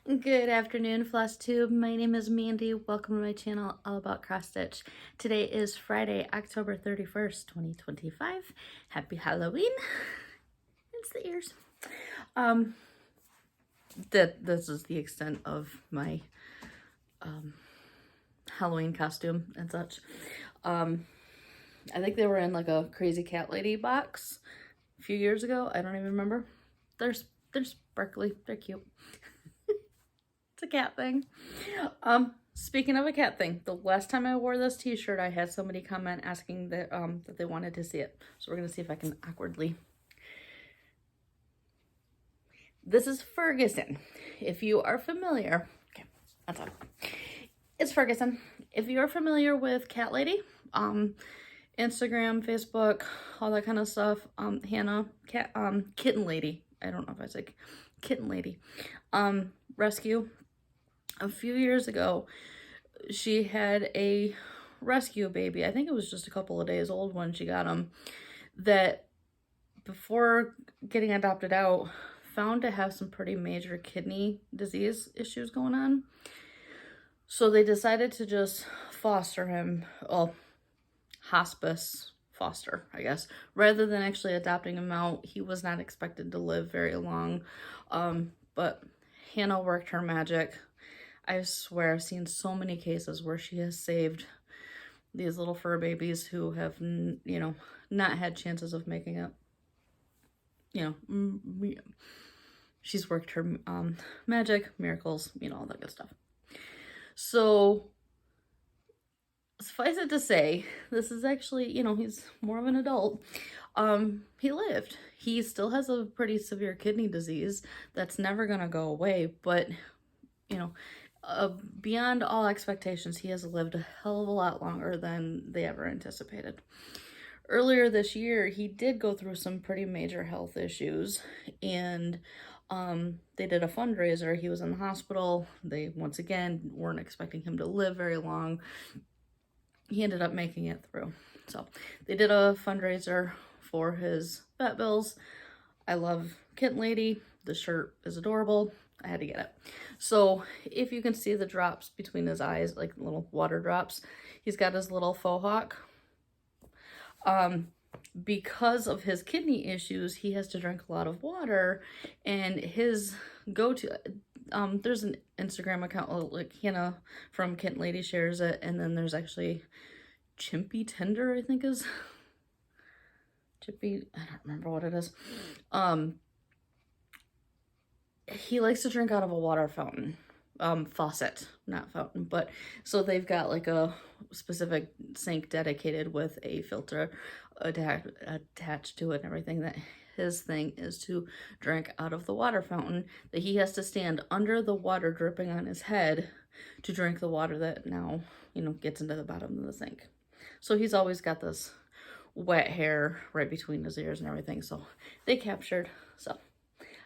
Good afternoon, Flosstube. My name is Mandy. Welcome to my channel all about cross stitch. Today is Friday, October 31st, 2025. Happy Halloween. It's the ears. This is the extent of my Halloween costume and such. I think they were in like a crazy cat lady box a few years ago. I don't even remember. They're sparkly. They're cute. It's a cat thing. Speaking of a cat thing, the last time I wore this t-shirt, I had somebody comment asking that that they wanted to see it. So we're gonna see if I can awkwardly. This is Ferguson. If you are familiar, okay, that's all. It's Ferguson. If you are familiar with Cat Lady, Instagram, Facebook, all that kind of stuff, Hannah, Kitten Lady. I don't know if I said Kitten Lady. Rescue. A few years ago, she had a rescue baby. I think it was just a couple of days old when she got him, that before getting adopted out, found to have some pretty major kidney disease issues going on. So they decided to just foster him, well, hospice foster, I guess, rather than actually adopting him out. He was not expected to live very long, but Hannah worked her magic. I swear I've seen so many cases where she has saved these little fur babies who have, you know, not had chances of making it. You know, she's worked her magic, miracles, you know, all that good stuff. So suffice it to say, this is actually, you know, he's more of an adult. He lived. He still has a pretty severe kidney disease that's never gonna go away, but, you know, beyond all expectations, he has lived a hell of a lot longer than they ever anticipated. Earlier this year, he did go through some pretty major health issues, and they did a fundraiser. He was in the hospital. They, once again, weren't expecting him to live very long. He ended up making it through. So they did a fundraiser for his vet bills. I love Kitten Lady. The shirt is adorable. I had to get it. So if you can see the drops between his eyes, like little water drops, he's got his little faux hawk. Because of his kidney issues, he has to drink a lot of water, and his go-to, there's an Instagram account, like Hannah from Kitten Lady shares it, and then there's actually Chimpy Tender, I think is, Chippy, I don't remember what it is. He likes to drink out of a water fountain, faucet, not fountain, but so they've got like a specific sink dedicated with a filter attached to it and everything. That his thing is to drink out of the water fountain, that he has to stand under the water dripping on his head to drink the water that now, you know, gets into the bottom of the sink. So he's always got this wet hair right between his ears and everything. So they captured. So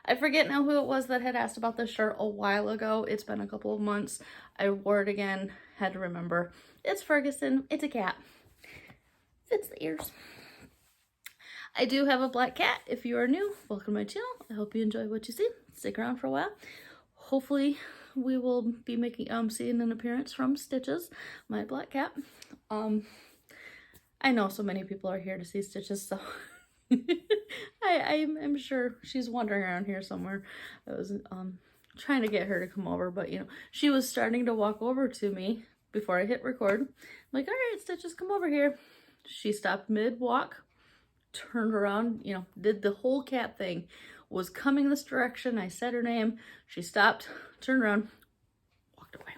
I forget now who it was that had asked about this shirt a while ago. It's been a couple of months. I wore it again, had to remember. It's Ferguson. It's a cat. Fits the ears. I do have a black cat. If you are new, welcome to my channel. I hope you enjoy what you see. Stick around for a while. Hopefully we will be making seeing an appearance from Stitches, my black cat. I know so many people are here to see Stitches, so I'm sure she's wandering around here somewhere. I was trying to get her to come over, but you know, she was starting to walk over to me before I hit record. I'm like, all right, Stitches, come over here. She stopped mid-walk, turned around, you know, did the whole cat thing, was coming this direction. I said her name. She stopped, turned around, walked away.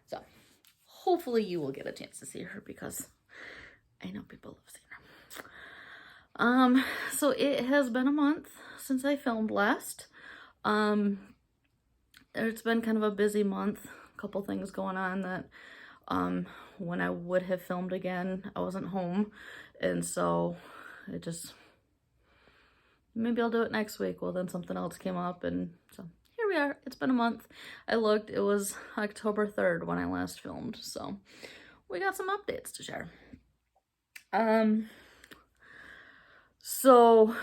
So hopefully you will get a chance to see her, because I know people love seeing her. So it has been a month since I filmed last. It's been kind of a busy month. A couple things going on that, when I would have filmed again, I wasn't home. And so it just, maybe I'll do it next week. Well, then something else came up, and so here we are. It's been a month. I looked, it was October 3rd when I last filmed. So we got some updates to share. So,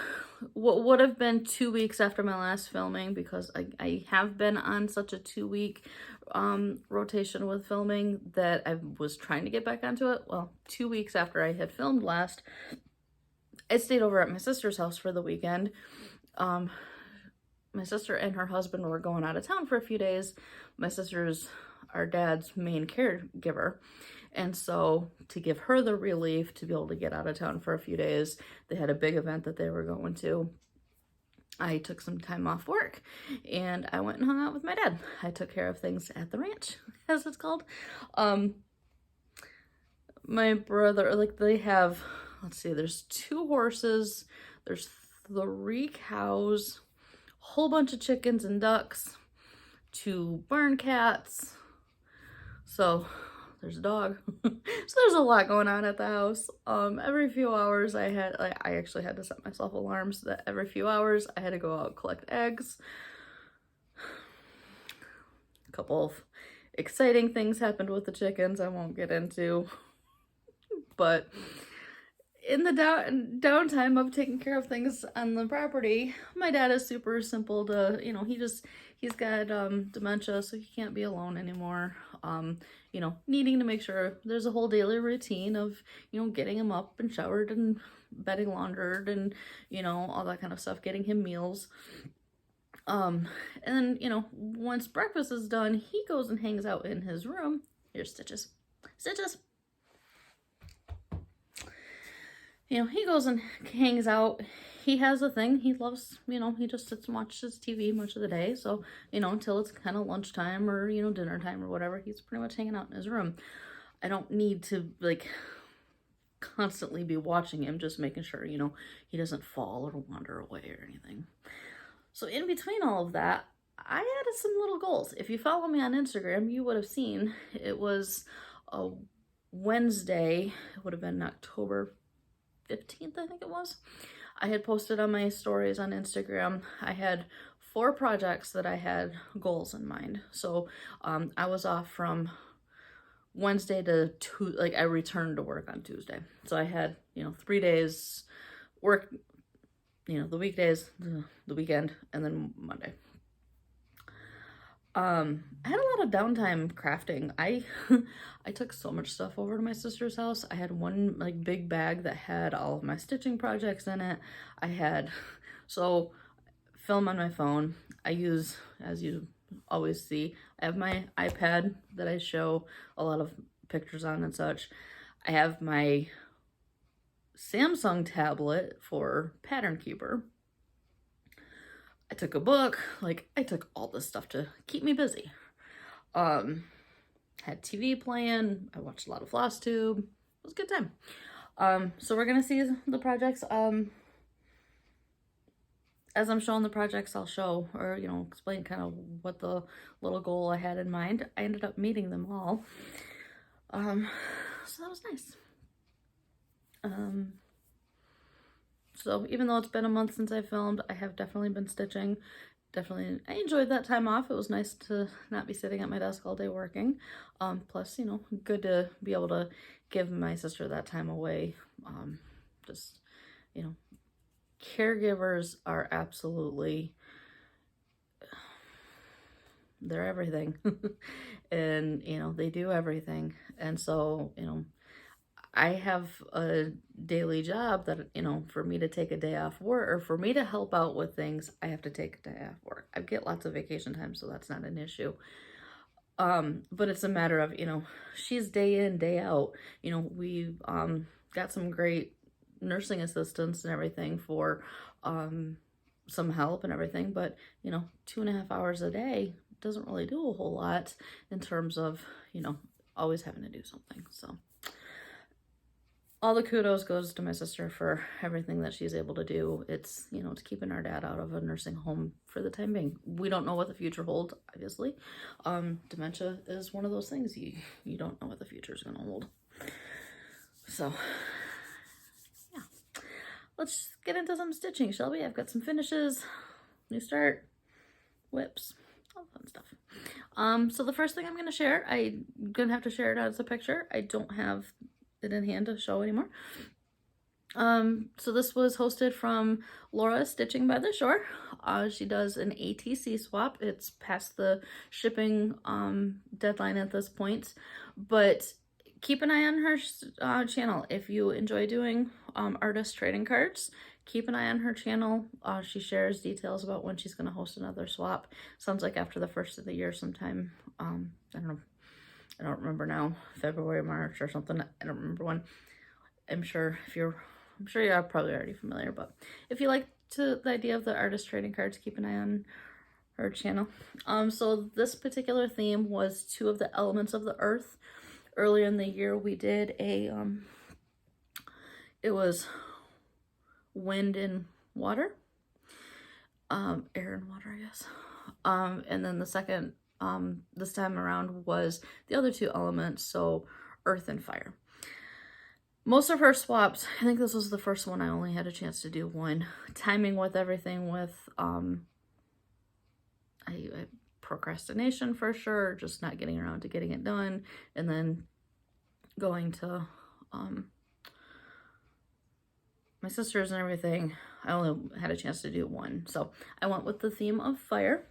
what would have been 2 weeks after my last filming, because I have been on such a 2 week rotation with filming that I was trying to get back onto it. Well, 2 weeks after I had filmed last, I stayed over at my sister's house for the weekend. My sister and her husband were going out of town for a few days. My sister's our dad's main caregiver. And so to give her the relief to be able to get out of town for a few days, they had a big event that they were going to. I took some time off work and I went and hung out with my dad. I took care of things at the ranch, as it's called. My brother, like they have, let's see, there's 2 horses, there's 3 cows, a whole bunch of chickens and ducks, 2 barn cats. So there's a dog. So there's a lot going on at the house. Every few hours I actually had to set myself alarms that every few hours I had to go out collect eggs. A couple of exciting things happened with the chickens I won't get into. But in the downtime of taking care of things on the property, my dad is super simple to, he's got dementia, so he can't be alone anymore. Needing to make sure there's a whole daily routine of, getting him up and showered and bedding laundered and, all that kind of stuff, getting him meals. And then, once breakfast is done, he goes and hangs out in his room. Here's Stitches. Stitches! He goes and hangs out. He has a thing. He loves, he just sits and watches TV much of the day. So, until it's kind of lunchtime or, dinner time or whatever, he's pretty much hanging out in his room. I don't need to, constantly be watching him, just making sure, he doesn't fall or wander away or anything. So in between all of that, I added some little goals. If you follow me on Instagram, you would have seen it was a Wednesday. It would have been October 15th, I think it was. I had posted on my stories on Instagram. I had 4 projects that I had goals in mind. So I was off from Wednesday to I returned to work on Tuesday. So I had, 3 days work, the weekdays, the weekend, and then Monday. I had a lot of downtime crafting. I took so much stuff over to my sister's house. I had one big bag that had all of my stitching projects in it. So film on my phone. I use, as you always see, I have my iPad that I show a lot of pictures on and such. I have my Samsung tablet for Pattern Keeper. I took a book, I took all this stuff to keep me busy. Had TV playing, I watched a lot of Flosstube. It was a good time. So we're gonna see the projects. As I'm showing the projects, I'll show, or, explain kind of what the little goal I had in mind. I ended up meeting them all. So that was nice. So even though it's been a month since I filmed, I have definitely been stitching. I enjoyed that time off. It was nice to not be sitting at my desk all day working. Plus, good to be able to give my sister that time away. Caregivers are absolutely, they're everything. And, they do everything. And so, I have a daily job that, for me to take a day off work, or for me to help out with things, I have to take a day off work. I get lots of vacation time, so that's not an issue. But it's a matter of, she's day in, day out. We've got some great nursing assistants and everything for some help and everything, but, 2.5 hours a day doesn't really do a whole lot in terms of, always having to do something, so. All the kudos goes to my sister for everything that she's able to do. It's, it's keeping our dad out of a nursing home for the time being. We don't know what the future holds, obviously. Dementia is one of those things. You don't know what the future is going to hold. So, yeah. Let's get into some stitching, shall we? I've got some finishes, new start, whips, all fun stuff. So the first thing I'm going to share, I'm going to have to share it as a picture. I don't have it in hand to show anymore. So this was hosted from Laura Stitching by the Shore. She does an ATC swap. It's past the shipping deadline at this point, but keep an eye on her channel. If you enjoy doing artist trading cards, keep an eye on her channel. She shares details about when she's going to host another swap. Sounds like after the first of the year sometime. I don't know. I don't remember now. February, March or something. I don't remember when. I'm sure you're probably already familiar, but if you like the idea of the artist trading cards, keep an eye on her channel. So this particular theme was 2 of the elements of the earth. Earlier in the year, we did a, it was wind and water, air and water, I guess. And then the second, this time around was the other 2 elements, so earth and fire. Most of her swaps, I think this was the first one I only had a chance to do one. Timing with everything with procrastination for sure, just not getting around to getting it done, and then going to my sisters and everything. I only had a chance to do one, so I went with the theme of fire.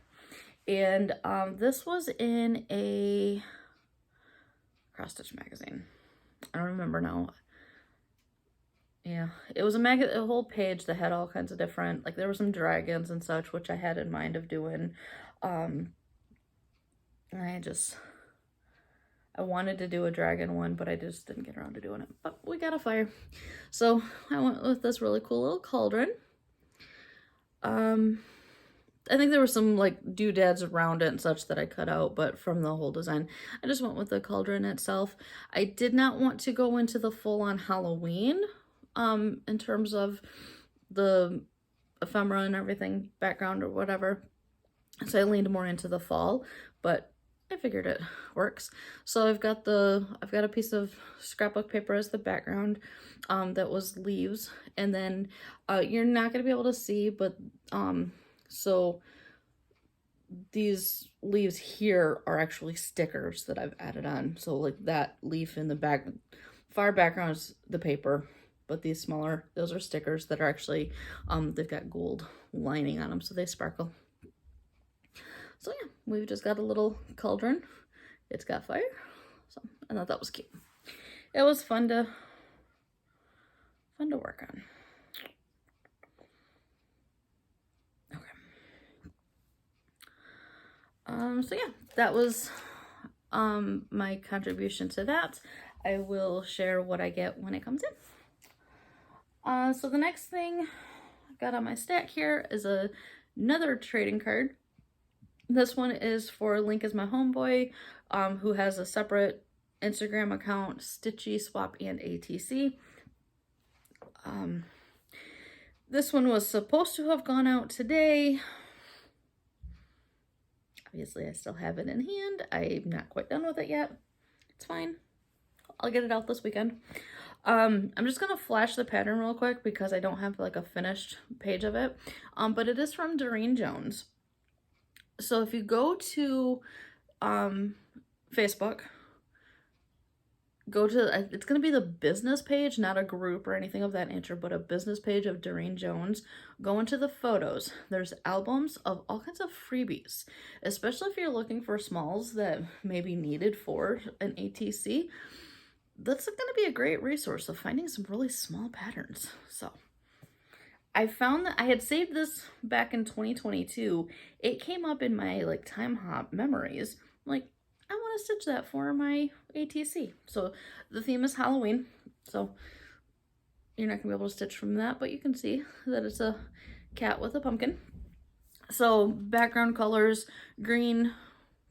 And this was in a cross stitch magazine. I don't remember now. Yeah, it was a whole page that had all kinds of different, like there were some dragons and such, which I had in mind of doing. And I wanted to do a dragon one, but I just didn't get around to doing it. But we got a fire. So I went with this really cool little cauldron. I think there were some like doodads around it and such that I cut out, but from the whole design, I just went with the cauldron itself. I did not want to go into the full-on Halloween in terms of the ephemera and everything, background or whatever. So I leaned more into the fall, but I figured it works. So I've got a piece of scrapbook paper as the background that was leaves, and then you're not gonna be able to see, but so these leaves here are actually stickers that I've added on. So like that leaf in the far background is the paper, but these smaller, those are stickers that are actually, they've got gold lining on them, so they sparkle. So yeah, we've just got a little cauldron. It's got fire. So I thought that was cute. It was fun to work on. Okay. So yeah, that was my contribution to that. I will share what I get when it comes in. So the next thing I've got on my stack here is another trading card. This one is for Link is my homeboy, who has a separate Instagram account, Stitchy Swap and ATC. This one was supposed to have gone out today. Obviously, I still have it in hand. I'm not quite done with it yet. It's fine. I'll get it out this weekend. I'm just gonna flash the pattern real quick because I don't have like a finished page of it. But it is from Doreen Jones. So if you go to Facebook, go to, it's going to be the business page, not a group or anything of that nature, but a business page of Doreen Jones. Go into the photos. There's albums of all kinds of freebies, especially if you're looking for smalls that may be needed for an ATC. That's going to be a great resource of finding some really small patterns. So I found that I had saved this back in 2022. It came up in my like time hop memories. I'm like, I want to stitch that for my ATC. So the theme is Halloween. So you're not gonna be able to stitch from that, but you can see that it's a cat with a pumpkin. So background colors, green,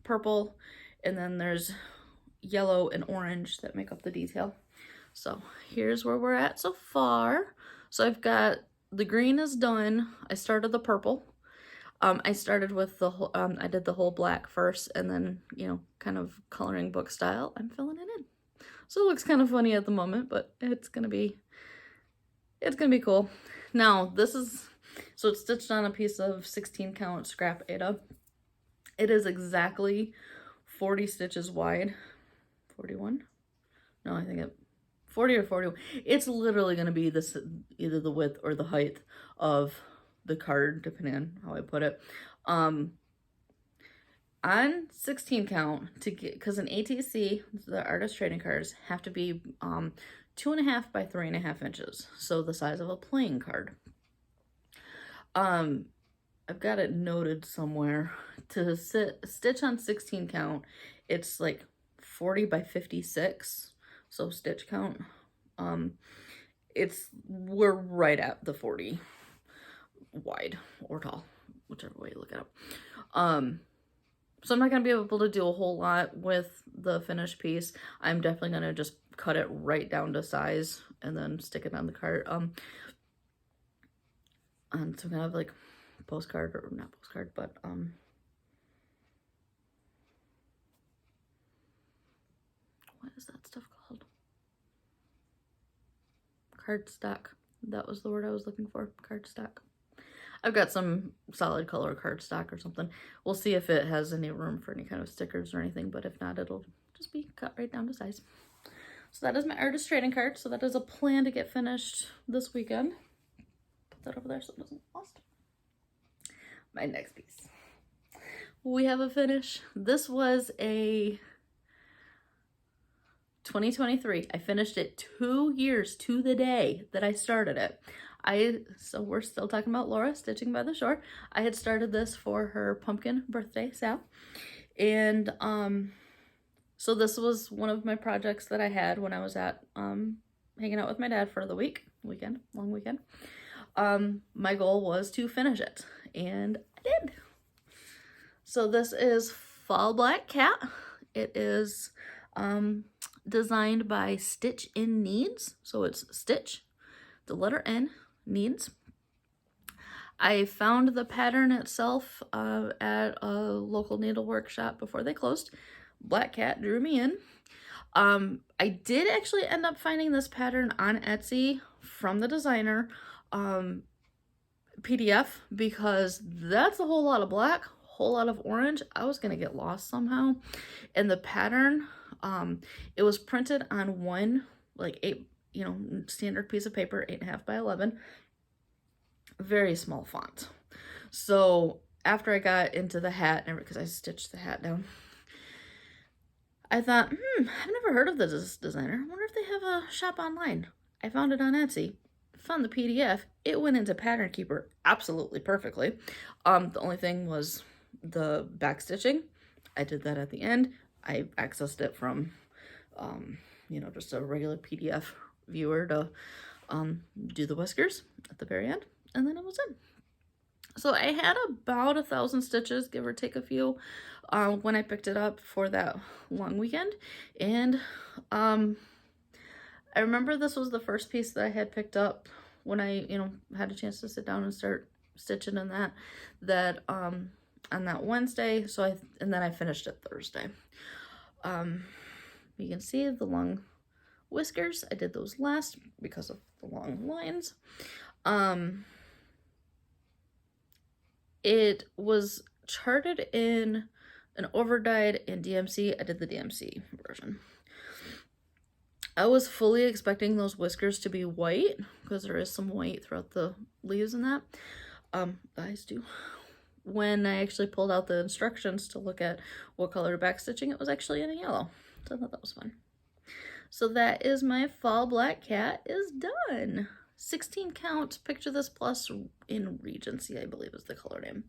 purple, and then there's yellow and orange that make up the detail. So here's where we're at so far. So I've got the green is done. I started the purple. I started with the whole, I did the whole black first, and then, you know, kind of coloring book style, I'm filling it in. So it looks kind of funny at the moment, but it's gonna be cool. Now, this is, so it's stitched on a piece of 16 count scrap Aida. It is exactly 40 stitches wide. 41? No, I think it, 40 or 40. It's literally going to be this, either the width or the height of the card, depending on how I put it. On 16 count, to get, because an ATC, the artist trading cards, have to be 2.5 by 3.5 inches, so the size of a playing card. I've got it noted somewhere. To stitch on 16 count, it's like 40 by 56, so stitch count. We're right at the 40 wide or tall, whichever way you look at it. So I'm not gonna be able to do a whole lot with the finished piece. I'm definitely gonna just cut it right down to size and then stick it on the card. On some kind of like postcard, or not postcard, but what is that stuff called? Cardstock. That was the word I was looking for. Cardstock. I've got some solid color cardstock or something. We'll see if it has any room for any kind of stickers or anything, but if not, it'll just be cut right down to size. So that is my artist trading card. So that is a plan to get finished this weekend. Put that over there so it doesn't get lost. My next piece. We have a finish. This was a 2023. I finished it 2 years to the day that I started it. So we're still talking about Laura, Stitching by the Shore. I had started this for her pumpkin birthday sale. And so this was one of my projects that I had when I was at hanging out with my dad for the long weekend. My goal was to finish it, and I did. So this is Fall Black Cat. It is designed by Stitch in Needs. So it's Stitch, the letter N, Needs. I found the pattern itself at a local needlework shop before they closed. Black Cat drew me in. I did actually end up finding this pattern on Etsy from the designer PDF, because that's a whole lot of black, whole lot of orange. I was gonna get lost somehow. And the pattern, it was printed on one like 8, standard piece of paper, 8.5 by 11, very small font. So after I got into the hat, because I stitched the hat down, I thought, I've never heard of this designer. I wonder if they have a shop online. I found it on Etsy, found the PDF. It went into Pattern Keeper absolutely perfectly. The only thing was the back stitching. I did that at the end. I accessed it from, just a regular PDF viewer to do the whiskers at the very end, and then it was in. So I had about 1,000 stitches, give or take a few, when I picked it up for that long weekend. And I remember this was the first piece that I had picked up when I, had a chance to sit down and start stitching in that on that Wednesday. And then I finished it Thursday. You can see the long whiskers. I did those last because of the long lines. It was charted in an overdyed and DMC. I did the DMC version. I was fully expecting those whiskers to be white, because there is some white throughout the leaves and that. The eyes do. When I actually pulled out the instructions to look at what color to backstitching, it was actually in a yellow. So I thought that was fun. So that is my Fall Black Cat is done. 16 count, Picture This Plus in Regency, I believe is the color name.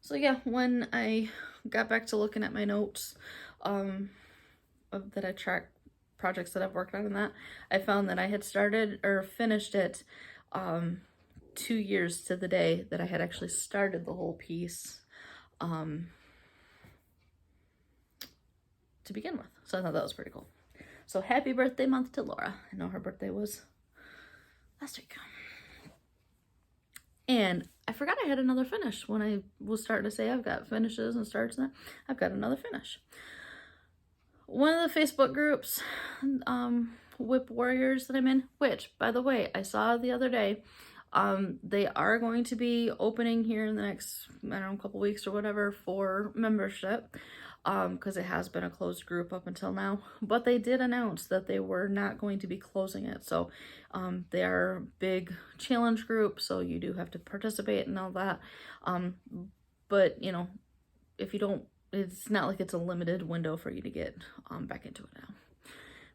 So yeah, when I got back to looking at my notes that I track projects that I've worked on and that, I found that I had started or finished it 2 years to the day that I had actually started the whole piece to begin with. So I thought that was pretty cool. So happy birthday month to Laura. I know her birthday was last week. And I forgot I had another finish when I was starting to say I've got finishes and starts and that. I've got another finish. One of the Facebook groups, Whip Warriors that I'm in, which, by the way, I saw the other day, they are going to be opening here in the next, couple weeks or whatever for membership. because it has been a closed group up until now. But they did announce that they were not going to be closing it. So they are a big challenge group, so you do have to participate and all that. But, you know, if you don't, it's not like it's a limited window for you to get back into it now.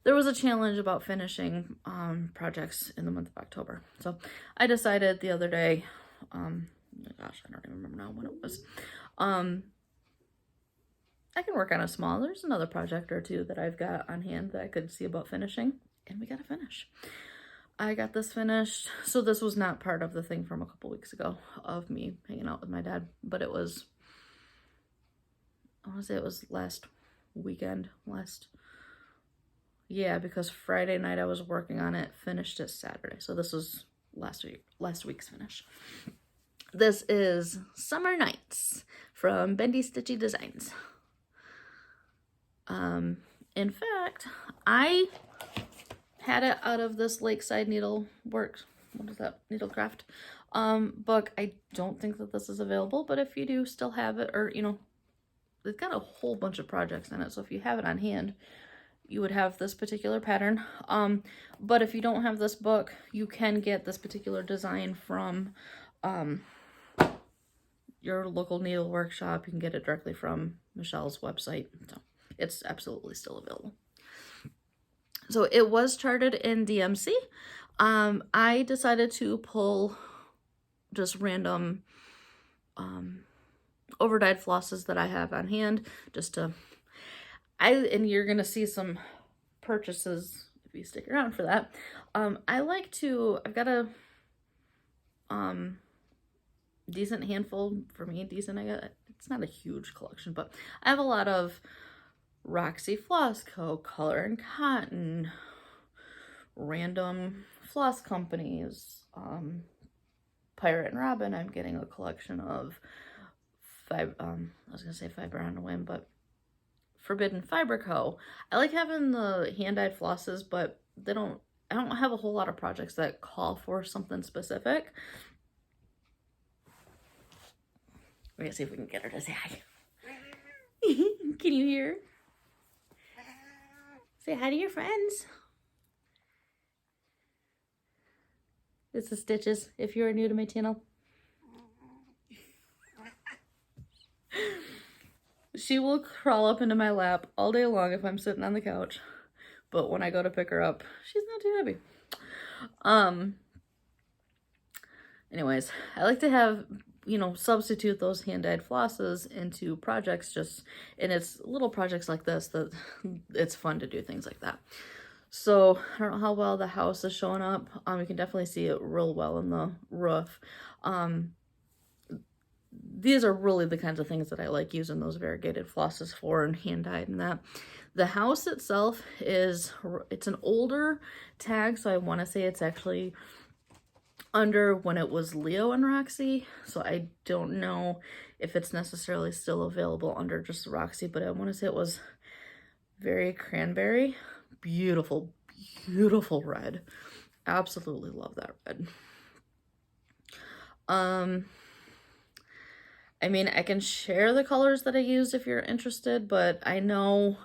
There was a challenge about finishing projects in the month of October. So I decided the other day, gosh, I don't even remember now when it was. I can work on a small, there's another project or two that I've got on hand that I could see about finishing, and we gotta finish. I got this finished. So this was not part of the thing from a couple weeks ago of me hanging out with my dad, but it was, I want to say it was last weekend, yeah, because Friday night I was working on it, finished it Saturday. So this was last week's finish. This is Summer Nights from Bendy Stitchy Designs. In fact, I had it out of this Lakeside Needleworks, what is that, Needlecraft book. I don't think that this is available, but if you do still have it, or, you know, it's got a whole bunch of projects in it, so if you have it on hand, you would have this particular pattern. But if you don't have this book, you can get this particular design from your local needle workshop. You can get it directly from Michelle's website, so it's absolutely still available. So it was charted in DMC. I decided to pull just random overdyed flosses that I have on hand, just to, and you're gonna see some purchases if you stick around for that. I've got a decent handful, for me, decent, it's not a huge collection, but I have a lot of Roxy Floss Co., Color and Cotton, random floss companies, Pirate and Robin. I'm getting a collection of I was gonna say Fiber on a Whim, but Forbidden Fiber Co. I like having the hand-dyed flosses, but I don't have a whole lot of projects that call for something specific. We're gonna see if we can get her to say hi. Can you hear? Say hi to your friends. This is Stitches, if you are new to my channel. She will crawl up into my lap all day long if I'm sitting on the couch. But when I go to pick her up, she's not too happy. Anyways, I like to have, you know, substitute those hand-dyed flosses into projects, and it's little projects like this that it's fun to do things like that. So I don't know how well the house is showing up. You can definitely see it real well in the roof. These are really the kinds of things that I like using those variegated flosses for, and hand-dyed and that. The house itself it's an older tag, so I want to say it's actually under when it was Leo and Roxy, so I don't know if it's necessarily still available under just Roxy, but I want to say it was very cranberry. Beautiful, beautiful red. Absolutely love that red. I mean, I can share the colors that I used if you're interested, but I know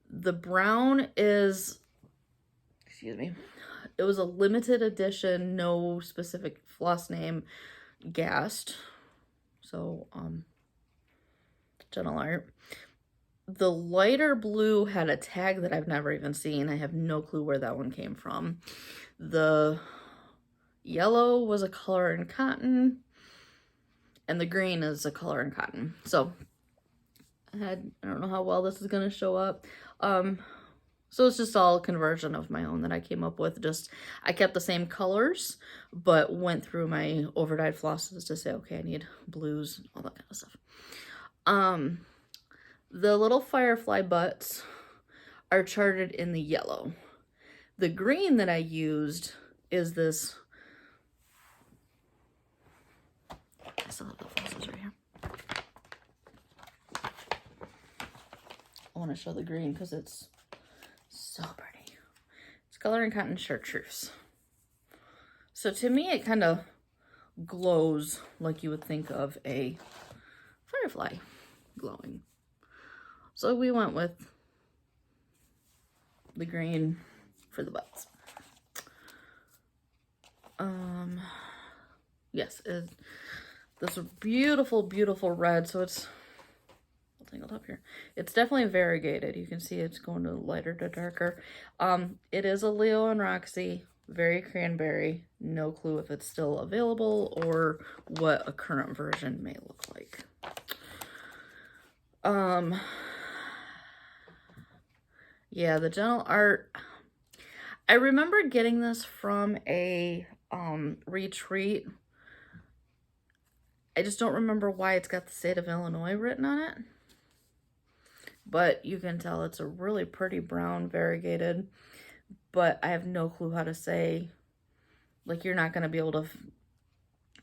the brown is, excuse me, it was a limited edition, no specific floss name, Gast. So, Gentle Art. The lighter blue had a tag that I've never even seen. I have no clue where that one came from. The yellow was a Color and Cotton, and the green is a Color and Cotton. So, I don't know how well this is going to show up. So it's just all a conversion of my own that I came up with. I kept the same colors, but went through my overdyed flosses to say, okay, I need blues, all that kind of stuff. The little firefly butts are charted in the yellow. The green that I used is this. I still have the flosses right here. I want to show the green because it's so pretty. It's Color and Cotton Chartreuse. So to me, it kind of glows like you would think of a firefly glowing. So we went with the green for the butts. Yes, this beautiful, beautiful red. So it's all tangled up here. It's definitely variegated. You can see it's going to lighter to darker. It is a Leo and Roxy, very cranberry. No clue if it's still available or what a current version may look like. Yeah, the gentle art. I remember getting this from a retreat. I just don't remember why it's got the state of Illinois written on it. But you can tell it's a really pretty brown variegated. But I have no clue how to say, like, you're not going to be able to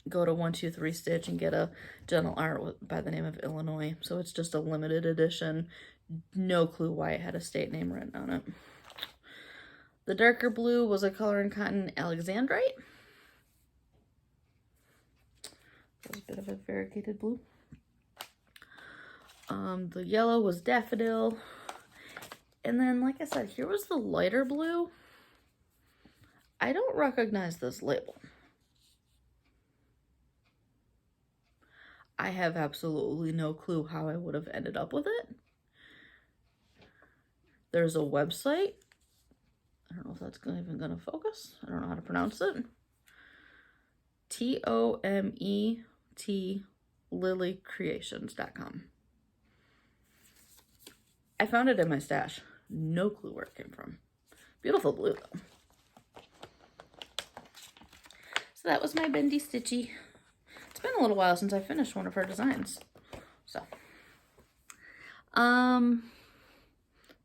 go to 123 Stitch and get a gentle art by the name of Illinois. So it's just a limited edition. No clue why it had a state name written on it. The darker blue was a color and cotton Alexandrite. That was a bit of a variegated blue. The yellow was daffodil. And then, like I said, here was the lighter blue. I don't recognize this label. I have absolutely no clue how I would have ended up with it. There's a website. I don't know if that's even going to focus. I don't know how to pronounce it. TOMET lilycreations.com. I found it in my stash. No clue where it came from. Beautiful blue, though. So that was my Bendy Stitchy. It's been a little while since I finished one of her designs. So,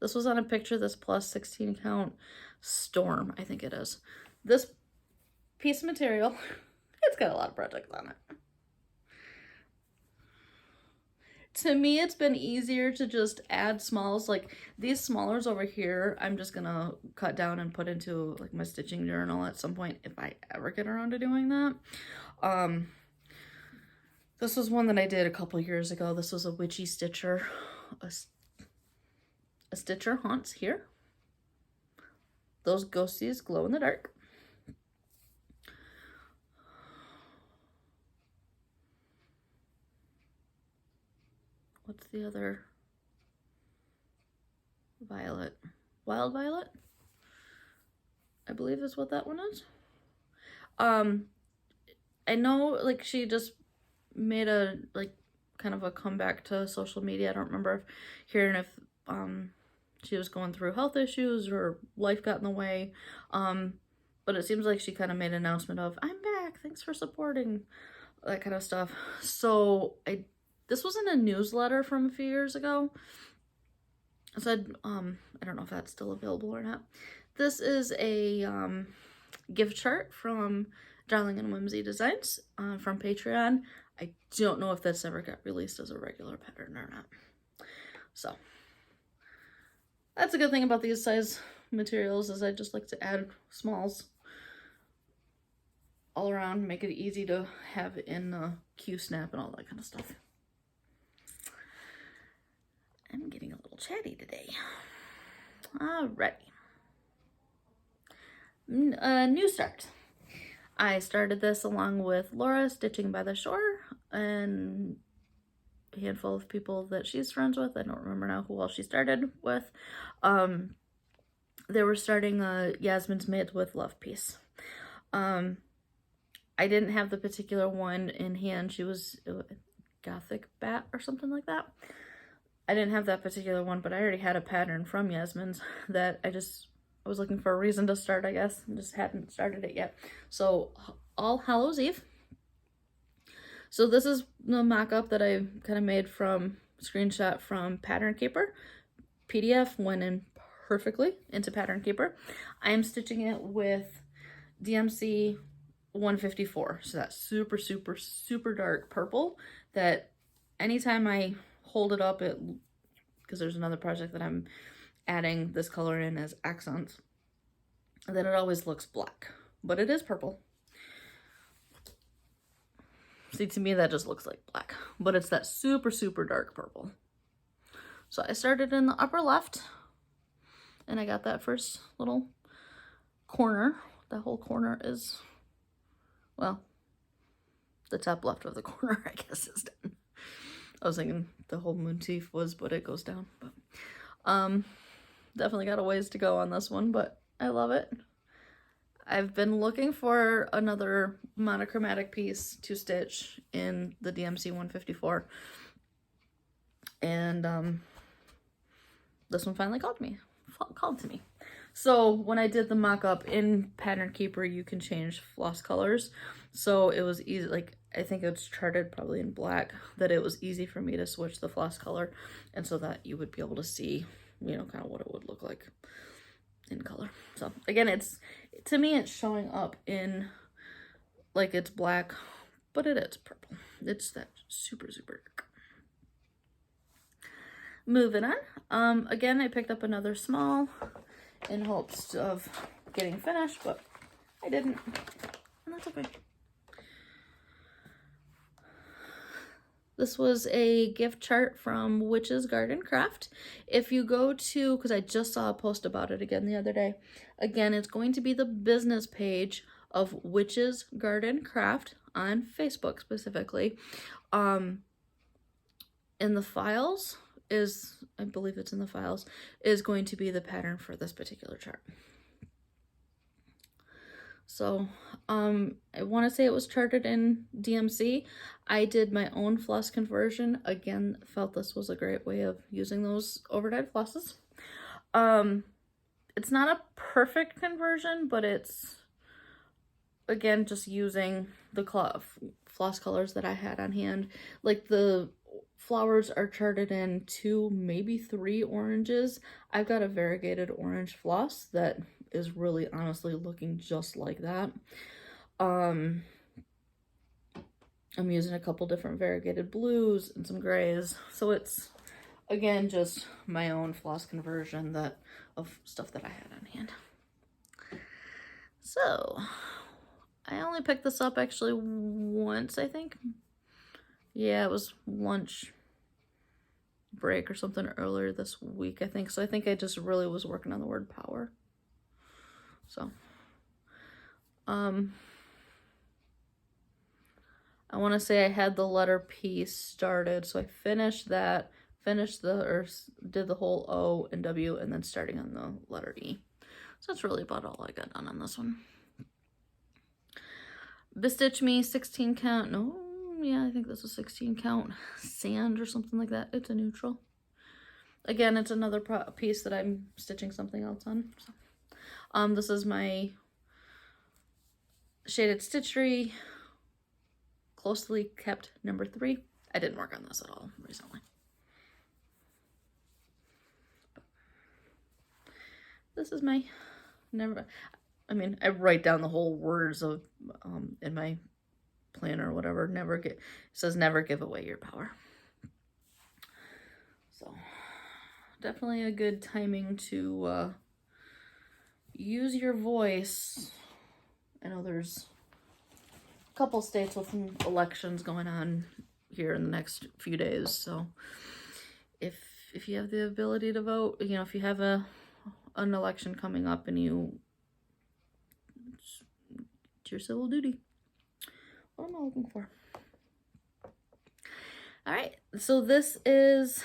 this was on a picture, this plus 16 count Storm, I think it is. This piece of material, it's got a lot of projects on it. To me, it's been easier to just add smalls. Like these smallers over here, I'm just gonna cut down and put into like my stitching journal at some point if I ever get around to doing that. This was one that I did a couple years ago. This was a witchy stitcher. A stitcher haunts here. Those ghosties glow in the dark. What's the other? Violet. Wild Violet? I believe is what that one is. I know like she just made a like kind of a comeback to social media. I don't remember hearing if she was going through health issues or life got in the way. But it seems like she kind of made an announcement of, I'm back, thanks for supporting, that kind of stuff. So this was in a newsletter from a few years ago. It said, I don't know if that's still available or not. This is a gift chart from Darling and Whimsy Designs from Patreon. I don't know if this ever got released as a regular pattern or not. So that's a good thing about these size materials is I just like to add smalls all around, make it easy to have in the Q-snap and all that kind of stuff. I'm getting a little chatty today. Alrighty. New start. I started this along with Laura, Stitching by the Shore, and a handful of people that she's friends with. I don't remember now who else she started with. They were starting Yasmin's Made with Love piece. I didn't have the particular one in hand. She was Gothic Bat or something like that. I didn't have that particular one, but I already had a pattern from Yasmin's that I was looking for a reason to start, I guess, and just hadn't started it yet. So All Hallows Eve. So this is the mock-up that I kind of made from screenshot from Pattern Keeper. PDF went in perfectly into Pattern Keeper. I am stitching it with DMC 154. So that super, super, super dark purple that anytime I hold it up, because there's another project that I'm adding this color in as accents, then it always looks black, but it is purple. See, to me that just looks like black, but it's that super, super dark purple. So I started in the upper left, and I got that first little corner. That whole corner is, well, the top left of the corner, I guess, is done. I was thinking the whole motif was, but it goes down. But definitely got a ways to go on this one, but I love it. I've been looking for another monochromatic piece to stitch in the DMC 154, and this one finally called to me. So when I did the mock-up in Pattern Keeper, you can change floss colors, so it was easy. Like, I think it's charted probably in black, that it was easy for me to switch the floss color, and so that you would be able to see, you know, kind of what it would look like in color. So again, to me it's showing up in, like, it's black, but it is purple. It's that super dark. Moving on. Again, I picked up another small in hopes of getting finished, but I didn't, and that's okay. This was a gift chart from Witch's Garden Craft. If you go to, because I just saw a post about it again the other day, again, it's going to be the business page of Witch's Garden Craft on Facebook specifically. In the files is, I believe it's in the files, is going to be the pattern for this particular chart. So, I want to say it was charted in DMC. I did my own floss conversion. Again, felt this was a great way of using those overdyed flosses. It's not a perfect conversion, but it's, again, just using the floss colors that I had on hand. Like, the flowers are charted in 2, maybe 3 oranges. I've got a variegated orange floss that is really honestly looking just like that. I'm using a couple different variegated blues and some grays, so it's, again, just my own floss conversion of stuff that I had on hand. So I only picked this up actually once, I think. Yeah, it was lunch break or something earlier this week, I think. So I think I just really was working on the word power. So, I want to say I had the letter P started, so I finished that, did the whole O and W, and then starting on the letter E. So that's really about all I got done on this one. Bestitch Me 16 count, no, yeah, I think this is 16 count sand or something like that. It's a neutral. Again, it's another piece that I'm stitching something else on. So. This is my Shaded Stitchery Closely Kept number 3. I didn't work on this at all recently. This is my I write down the whole words of in my planner or whatever. It says never give away your power. So definitely a good timing to use your voice. I know there's a couple states with some elections going on here in the next few days, so if you have the ability to vote, you know, if you have an election coming up and it's your civil duty. What am I looking for? All right, so this is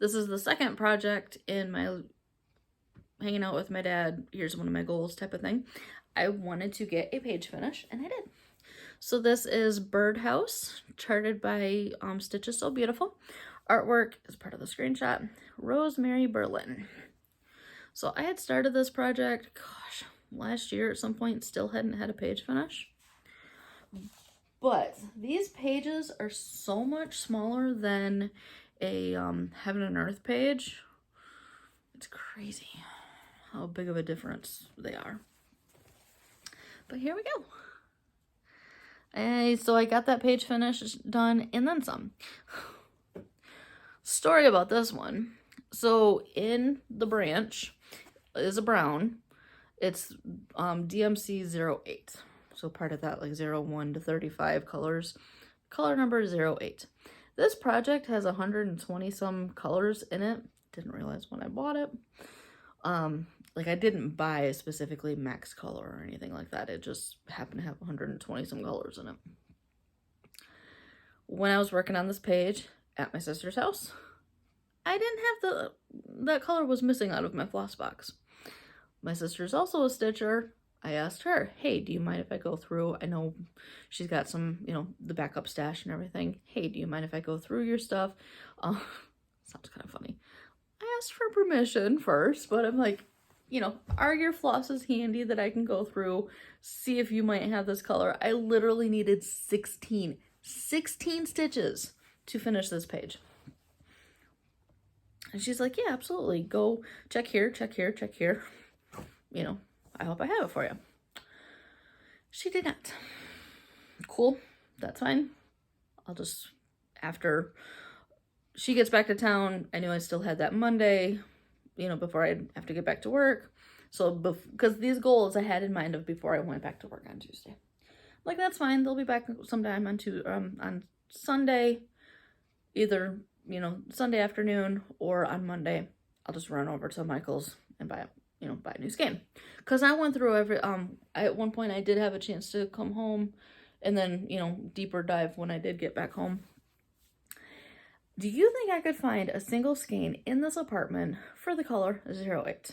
the second project in my hanging out with my dad, here's one of my goals type of thing. I wanted to get a page finish, and I did. So this is Birdhouse, charted by Stitches So Beautiful. Artwork is part of the screenshot, Rosemary Berlin. So I had started this project, gosh, last year at some point, still hadn't had a page finish. But these pages are so much smaller than a Heaven and Earth page. It's crazy how big of a difference they are. But here we go. So I got that page finished, done, and then some. Story about this one. So in the branch is a brown. It's DMC 08. So part of that, like 01 to 35 colors. Color number 08. This project has 120 some colors in it. Didn't realize when I bought it. Like I didn't buy specifically max color or anything like that. It just happened to have 120 some colors in it. When I was working on this page at my sister's house, I didn't have that color was missing out of my floss box. My sister's also a stitcher. I asked her, hey, do you mind if I go through? I know she's got some, you know, the backup stash and everything. Hey, do you mind if I go through your stuff? Sounds kind of funny. I asked for permission first, but I'm like, you know, are your flosses handy that I can go through, see if you might have this color? I literally needed 16 stitches to finish this page. And she's like, yeah, absolutely. Go check here, check here, check here. You know, I hope I have it for you. She did not. Cool. That's fine. I'll just, after she gets back to town, I knew I still had that Monday, you know, before I'd have to get back to work. So, because these goals I had in mind of before I went back to work on Tuesday. Like, that's fine. They'll be back sometime on Sunday, either, you know, Sunday afternoon or on Monday. I'll just run over to Michael's and buy a new skein. Because I went through at one point I did have a chance to come home and then, you know, deeper dive when I did get back home. Do you think I could find a single skein in this apartment for the color 08?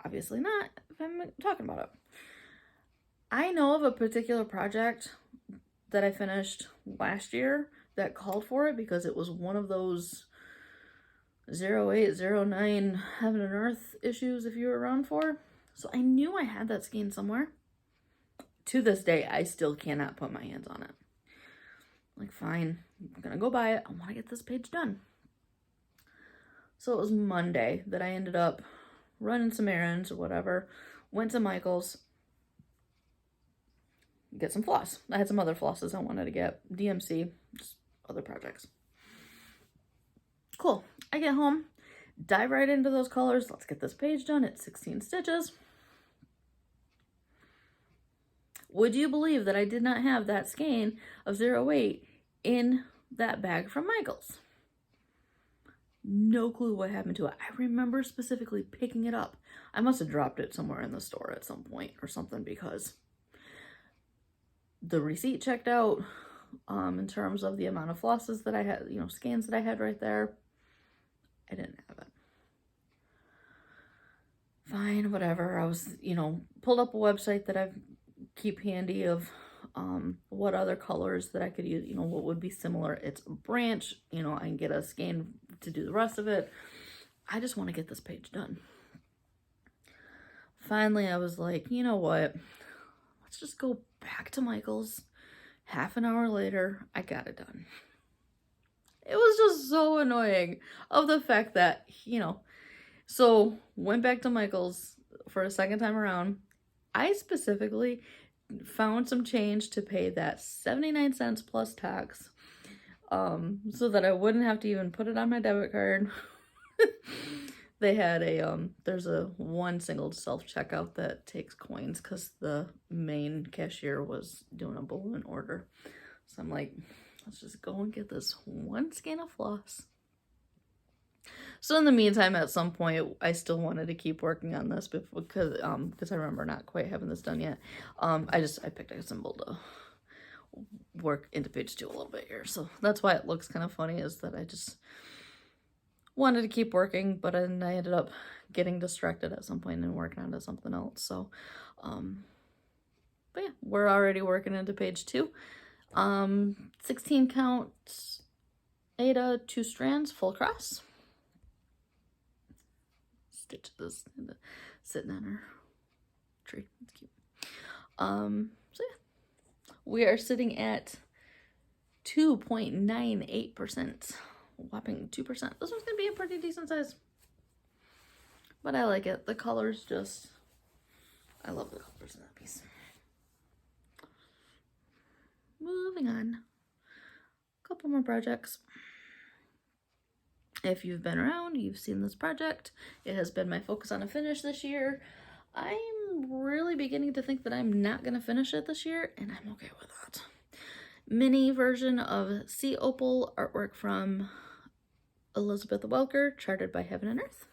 Obviously not, if I'm talking about it. I know of a particular project that I finished last year that called for it because it was one of those 08, 09 heaven and earth issues if you were around for. So I knew I had that skein somewhere. To this day, I still cannot put my hands on it. Like, fine, I'm gonna go buy it. I want to get this page done. So it was Monday that I ended up running some errands or whatever. Went to Michael's. Get some floss. I had some other flosses I wanted to get. DMC, just other projects. Cool. I get home, dive right into those colors. Let's get this page done. It's 16 stitches. Would you believe that I did not have that skein of 08 in that bag from Michael's? No clue what happened to it. I remember specifically picking it up. I must have dropped it somewhere in the store at some point or something because the receipt checked out in terms of the amount of flosses that I had, you know, scans that I had right there. I didn't have it. Fine, whatever. I was, you know, pulled up a website that I keep handy of what other colors that I could use, you know, what would be similar. It's a branch, you know, I can get a skein to do the rest of it. I just want to get this page done. Finally, I was like, you know what? Let's just go back to Michael's. Half an hour later, I got it done. It was just so annoying of the fact that, you know, so went back to Michael's for a second time around. I specifically found some change to pay that 79 cents plus tax so that I wouldn't have to even put it on my debit card. They had there's a one single self-checkout that takes coins because the main cashier was doing a balloon order. So I'm like, let's just go and get this one skein of floss. So in the meantime, at some point, I still wanted to keep working on this because I remember not quite having this done yet. I picked a symbol to work into page 2 a little bit here. So that's why it looks kind of funny, is that I just wanted to keep working, but then I ended up getting distracted at some point and working onto something else. So, but yeah, we're already working into page 2. 16 count Ada 2 strands full cross. Stitch this sitting on her tree. It's cute. So yeah, we are sitting at 2.98%. Whopping 2%. This one's gonna be a pretty decent size, but I like it. The colors just, I love the colors in that piece. Moving on, a couple more projects. If you've been around, you've seen this project. It has been my focus on a finish this year. I'm really beginning to think that I'm not gonna finish it this year, and I'm okay with that. mini version of Sea Opal, artwork from Elizabeth Welker, charted by Heaven and Earth.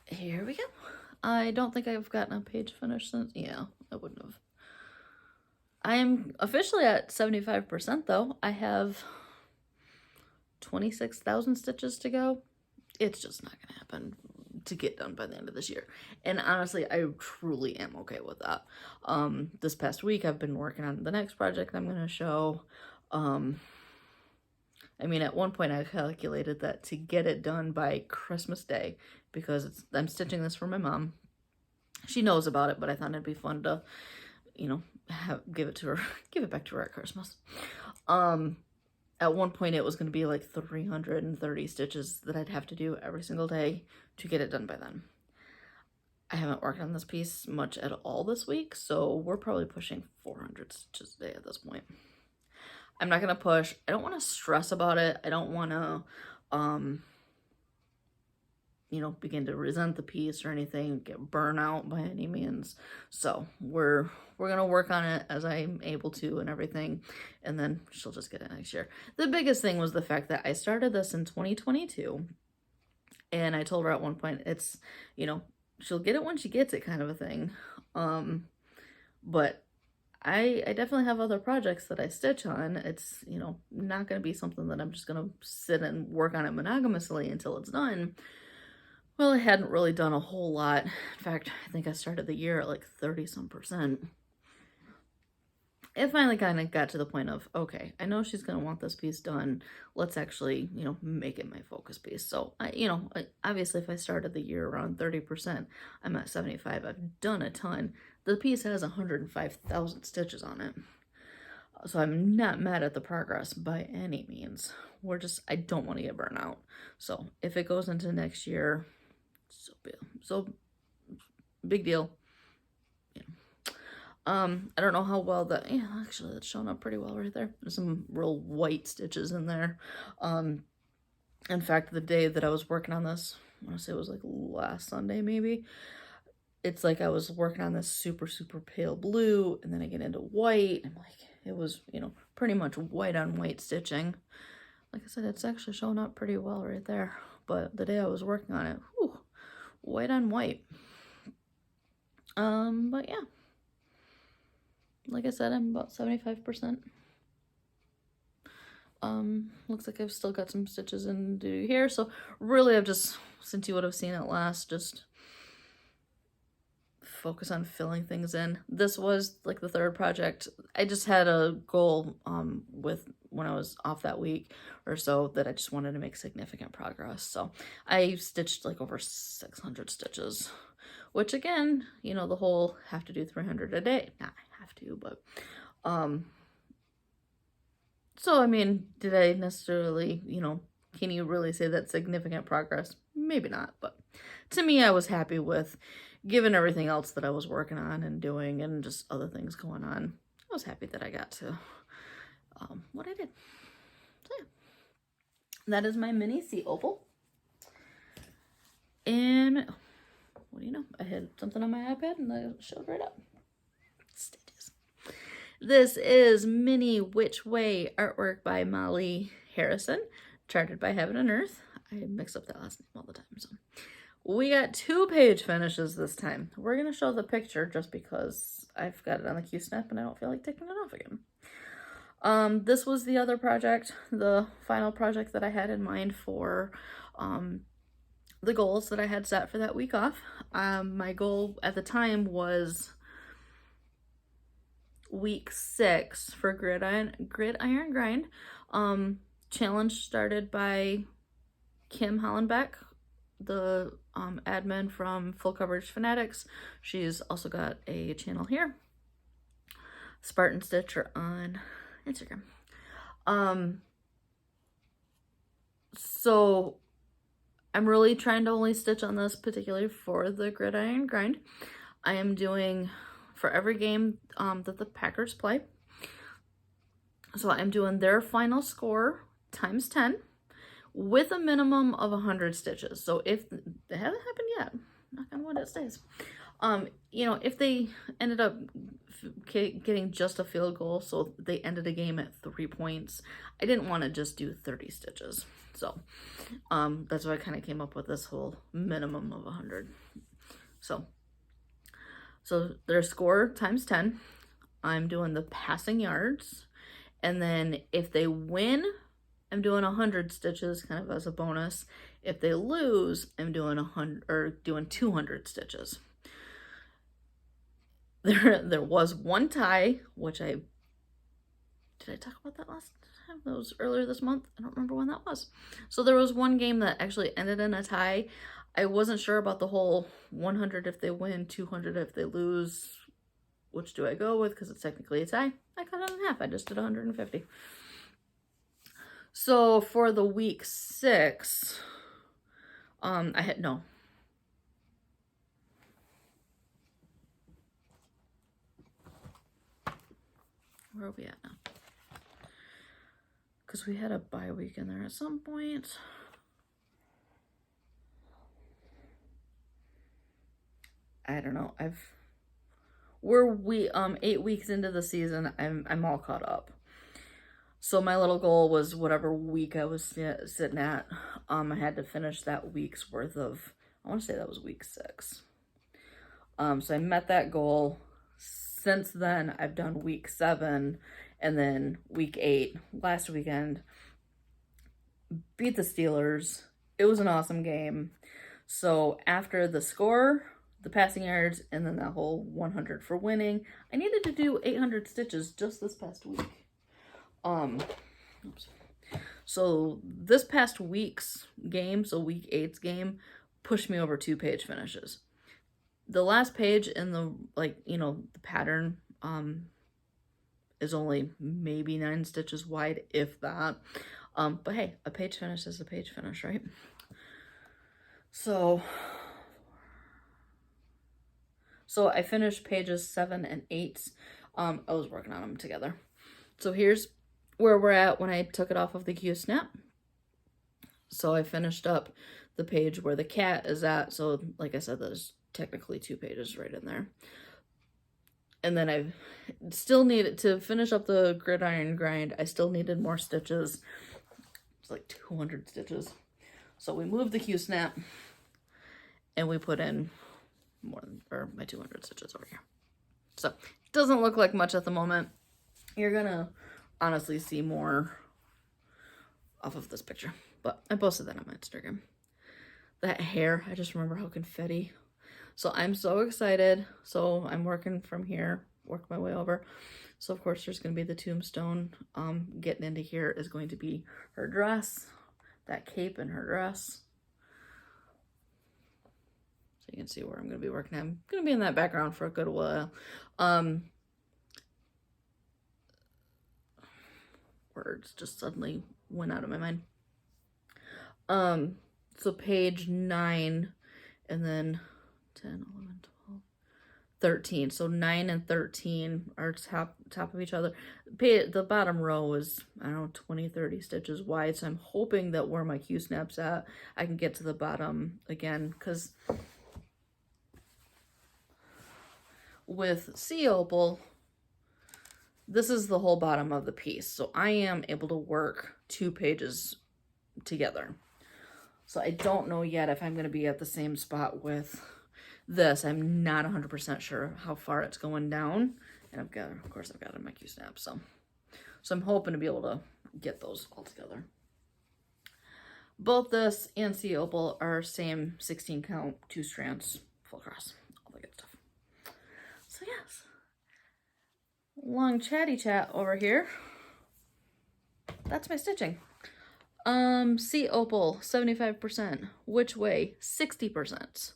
Here we go. I don't think I've gotten a page finished since, yeah, I wouldn't have. I'm officially at 75% though. I have 26,000 stitches to go. It's just not gonna happen to get done by the end of this year. And honestly, I truly am okay with that. This past week, I've been working on the next project I'm gonna show. I mean, at one point I calculated that to get it done by Christmas Day, because I'm stitching this for my mom. She knows about it, but I thought it'd be fun to, you know, give it to her, give it back to her at Christmas. At one point it was going to be like 330 stitches that I'd have to do every single day to get it done by then. I haven't worked on this piece much at all this week, so we're probably pushing 400 stitches a day at this point. I'm not going to push. I don't want to stress about it. I don't want to, you know, begin to resent the piece or anything, get burnt out by any means. So we're going to work on it as I'm able to and everything, and then she'll just get it next year. The biggest thing was the fact that I started this in 2022, and I told her at one point, it's, you know, she'll get it when she gets it kind of a thing. But I definitely have other projects that I stitch on. It's, you know, not going to be something that I'm just going to sit and work on it monogamously until it's done. Well, I hadn't really done a whole lot. In fact, I think I started the year at like 30-some%. It finally kind of got to the point of, okay, I know she's going to want this piece done. Let's actually, you know, make it my focus piece. So, obviously if I started the year around 30%, I'm at 75. I've done a ton. The piece has 105,000 stitches on it. So I'm not mad at the progress by any means. I don't want to get burnt out. So if it goes into next year, so big deal. Yeah. I don't know how well that, yeah, actually that's showing up pretty well right there. There's some real white stitches in there. In fact, the day that I was working on this, I want to say it was like last Sunday maybe, it's like I was working on this super, super pale blue, and then I get into white, and like, it was, you know, pretty much white on white stitching. Like I said, it's actually showing up pretty well right there. But the day I was working on it, whew, white on white. But yeah. Like I said, I'm about 75%. Looks like I've still got some stitches in to do here. So really I've just, since you would have seen it last, just focus on filling things in. This was like the third project. I just had a goal with when I was off that week or so that I just wanted to make significant progress. So I stitched like over 600 stitches, which again, you know, the whole have to do 300 a day. Not have to, but so I mean, did I necessarily, you know, can you really say that's significant progress? Maybe not, but to me, I was happy with, given everything else that I was working on and doing and just other things going on, I was happy that I got to what I did. So yeah, that is my mini Sea Opal. And what do you know? I had something on my iPad and I showed right up. Stitches. This is Mini Which Way artwork by Molly Harrison, charted by Heaven and Earth. I mix up that last name all the time, so. We got 2 page finishes this time. We're going to show the picture just because I've got it on the Q-Snap and I don't feel like taking it off again. This was the other project, the final project that I had in mind for the goals that I had set for that week off. My goal at the time was week 6 for Gridiron Grind. Challenge started by Kim Hollenbeck, the admin from Full Coverage Fanatics. She's also got a channel here, Spartan Stitcher on Instagram. So I'm really trying to only stitch on this particularly for the Gridiron Grind. I am doing for every game that the Packers play. So I'm doing their final score times 10 with a minimum of 100 stitches. So if they haven't happened yet, knock on wood, it stays. You know, if they ended up getting just a field goal, so they ended a game at 3 points, I didn't want to just do 30 stitches. So, that's why I kind of came up with this whole minimum of 100. So their score times 10. I'm doing the passing yards. And then if they win, I'm doing 100 stitches kind of as a bonus. If they lose, I'm doing 100 or doing 200 stitches. There was one tie, which did I talk about that last time? That was earlier this month. I don't remember when that was. So there was one game that actually ended in a tie. I wasn't sure about the whole 100 if they win, 200 if they lose. Which do I go with? Because it's technically a tie. I cut it in half. I just did 150. So for the week 6, I had no. Where are we at now? Because we had a bye week in there at some point. I don't know. We're 8 weeks into the season. I'm all caught up. So my little goal was whatever week I was sitting at. I had to finish that week's worth of. I want to say that was week 6. So I met that goal. Since then, I've done week 7 and then week 8 last weekend. Beat the Steelers. It was an awesome game. So after the score, the passing yards, and then that whole 100 for winning, I needed to do 800 stitches just this past week. So this past week's game, so week 8's game, pushed me over 2 page finishes. The last page in the, the pattern, is only maybe 9 stitches wide, if that. But hey, a page finish is a page finish, right? So I finished pages 7 and 8. I was working on them together. So here's where we're at when I took it off of the Q-snap. So I finished up the page where the cat is at. So like I said, there's technically 2 pages right in there. And then I still needed to finish up the gridiron grind. I still needed more stitches. It's like 200 stitches. So we moved the Q-snap and we put in my 200 stitches over here. So it doesn't look like much at the moment. You're gonna honestly see more off of this picture, but I posted that on my Instagram. That hair, I just remember how confetti. So I'm so excited. So I'm working from here, work my way over. So of course there's going to be the tombstone. Getting into here is going to be her dress, that cape and her dress. So you can see where I'm going to be working. I'm going to be in that background for a good while. Words just suddenly went out of my mind. So page 9 and then 10, 11, 12, 13. So 9 and 13 are top of each other. The bottom row is, I don't know, 20, 30 stitches wide. So I'm hoping that where my Q-snap's at, I can get to the bottom again. Because with Sea Opal, this is the whole bottom of the piece. So I am able to work 2 pages together. So I don't know yet if I'm going to be at the same spot with this. I'm not 100% sure how far it's going down. And of course I've got it in my Q-snap. So I'm hoping to be able to get those all together. Both this and Sea Opal are same 16 count, 2 strands, full cross, all the good stuff. So yes, long chatty chat over here. That's my stitching. Sea Opal, 75%. Which way? 60%.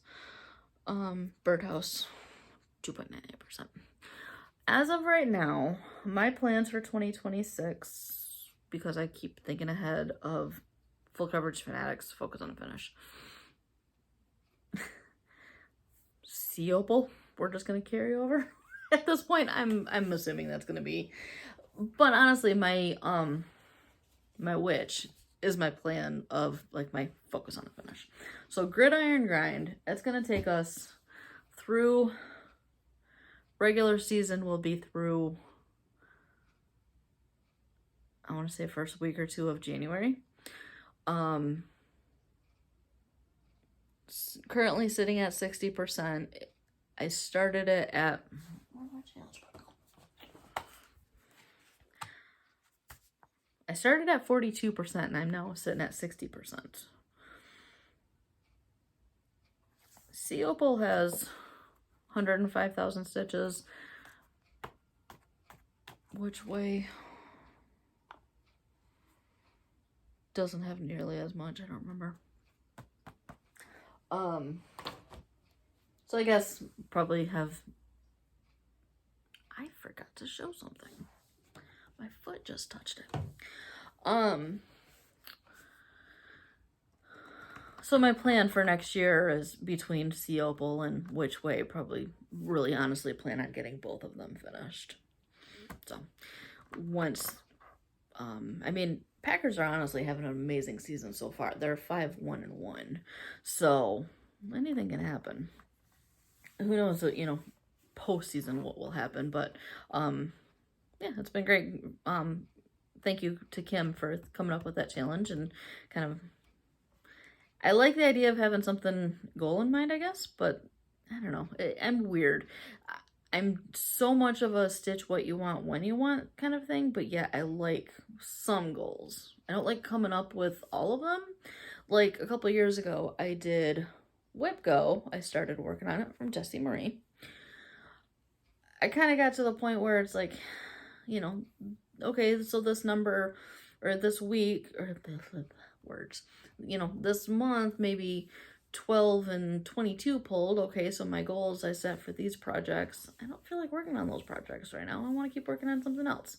Birdhouse, 2.98%. As of right now, my plans for 2026, because I keep thinking ahead of full coverage fanatics, focus on the finish. Sea Opal, we're just gonna carry over. At this point, I'm assuming that's gonna be. But honestly, my witch is my plan of like my focus on the finish. So gridiron grind, it's gonna take us through regular season will be through, I want to say, first week or two of January. Currently sitting at 60%. I started it at, I started at 42% and I'm now sitting at 60%. Sea Opal has 105,000 stitches. Which way doesn't have nearly as much, I don't remember. So I guess probably have, I forgot to show something. My foot just touched it. So my plan for next year is between Sea Opal and Which Way, probably really honestly plan on getting both of them finished. So once, I mean, Packers are honestly having an amazing season so far. They're 5-1-1. So anything can happen. Who knows, you know, postseason what will happen. But yeah, it's been great. Thank you to Kim for coming up with that challenge and kind of, I like the idea of having something goal in mind, I guess, but I don't know. I'm weird. I'm so much of a stitch what you want when you want kind of thing, but yeah, I like some goals. I don't like coming up with all of them. Like a couple years ago, I did Whip Go. I started working on it from Jessie Marie. I kind of got to the point where it's like, you know, okay, so this number or this week or words, you know, this month maybe 12 and 22 pulled. Okay, so my goals I set for these projects, I don't feel like working on those projects right now. I want to keep working on something else.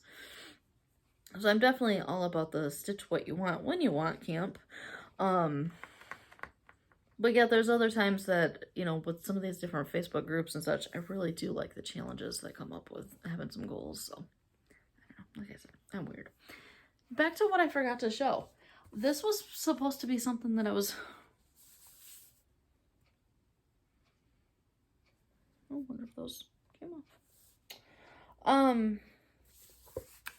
So I'm definitely all about the stitch what you want when you want camp. But yeah, there's other times that, you know, with some of these different Facebook groups and such, I really do like the challenges that come up with having some goals. So I don't know, like I said, I'm weird. Back to what I forgot to show. This was supposed to be something that I was, I wonder if those came off.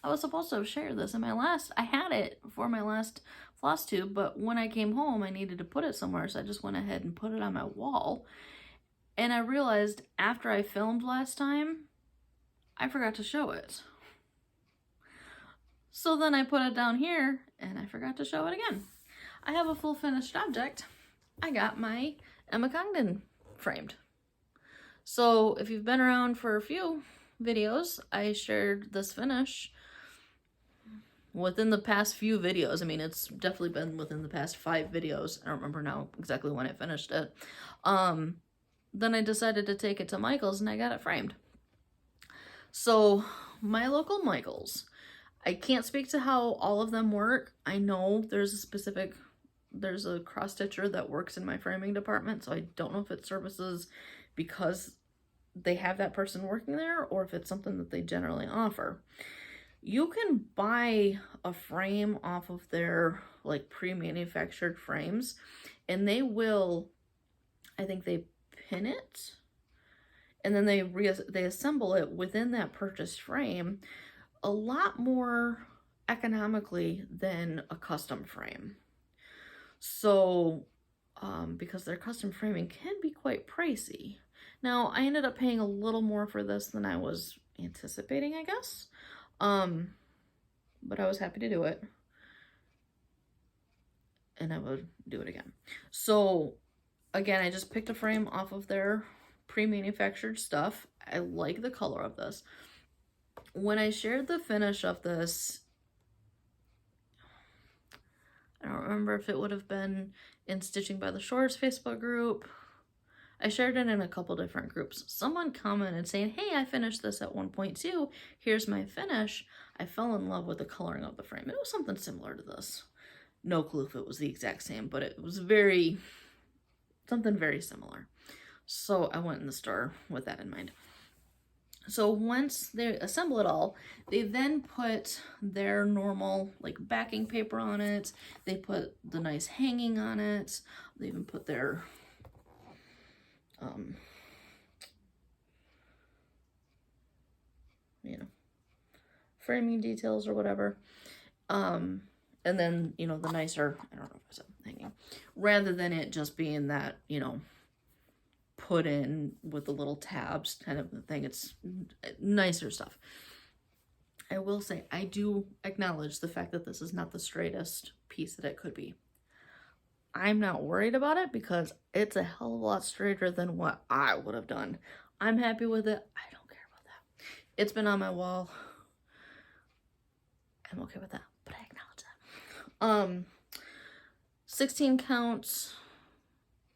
I was supposed to have shared this in my last, I had it for my last Flosstube, but when I came home, I needed to put it somewhere, so I just went ahead and put it on my wall. And I realized after I filmed last time, I forgot to show it. So then I put it down here, and I forgot to show it again. I have a full finished object. I got my Emma Congdon framed. So if you've been around for a few videos, I shared this finish within the past few videos. I mean, it's definitely been within the past 5 videos. I don't remember now exactly when I finished it. Then I decided to take it to Michael's and I got it framed. So my local Michael's, I can't speak to how all of them work. I know there's a cross stitcher that works in my framing department, so I don't know if it services because they have that person working there or if it's something that they generally offer. You can buy a frame off of their like pre-manufactured frames and they will, I think they pin it and then they assemble it within that purchased frame a lot more economically than a custom frame. So because their custom framing can be quite pricey. Now I ended up paying a little more for this than I was anticipating, I guess. But I was happy to do it. And I would do it again. So again, I just picked a frame off of their pre-manufactured stuff. I like the color of this. When I shared the finish of this, I don't remember if it would have been in Stitching by the Shores Facebook group. I shared it in a couple different groups. Someone commented saying, hey, I finished this at 1.2. Here's my finish. I fell in love with the coloring of the frame. It was something similar to this. No clue if it was the exact same, but it was something very similar. So I went in the store with that in mind. So once they assemble it all, they then put their normal like backing paper on it. They put the nice hanging on it. They even put their you know, framing details or whatever. And then, you know, the nicer, I don't know if I said hanging, rather than it just being that, you know, put in with the little tabs kind of thing. It's nicer stuff. I will say, I do acknowledge the fact that this is not the straightest piece that it could be. I'm not worried about it because it's a hell of a lot straighter than what I would have done. I'm happy with it. I don't care about that. It's been on my wall. I'm okay with that, but I acknowledge that. 16 counts,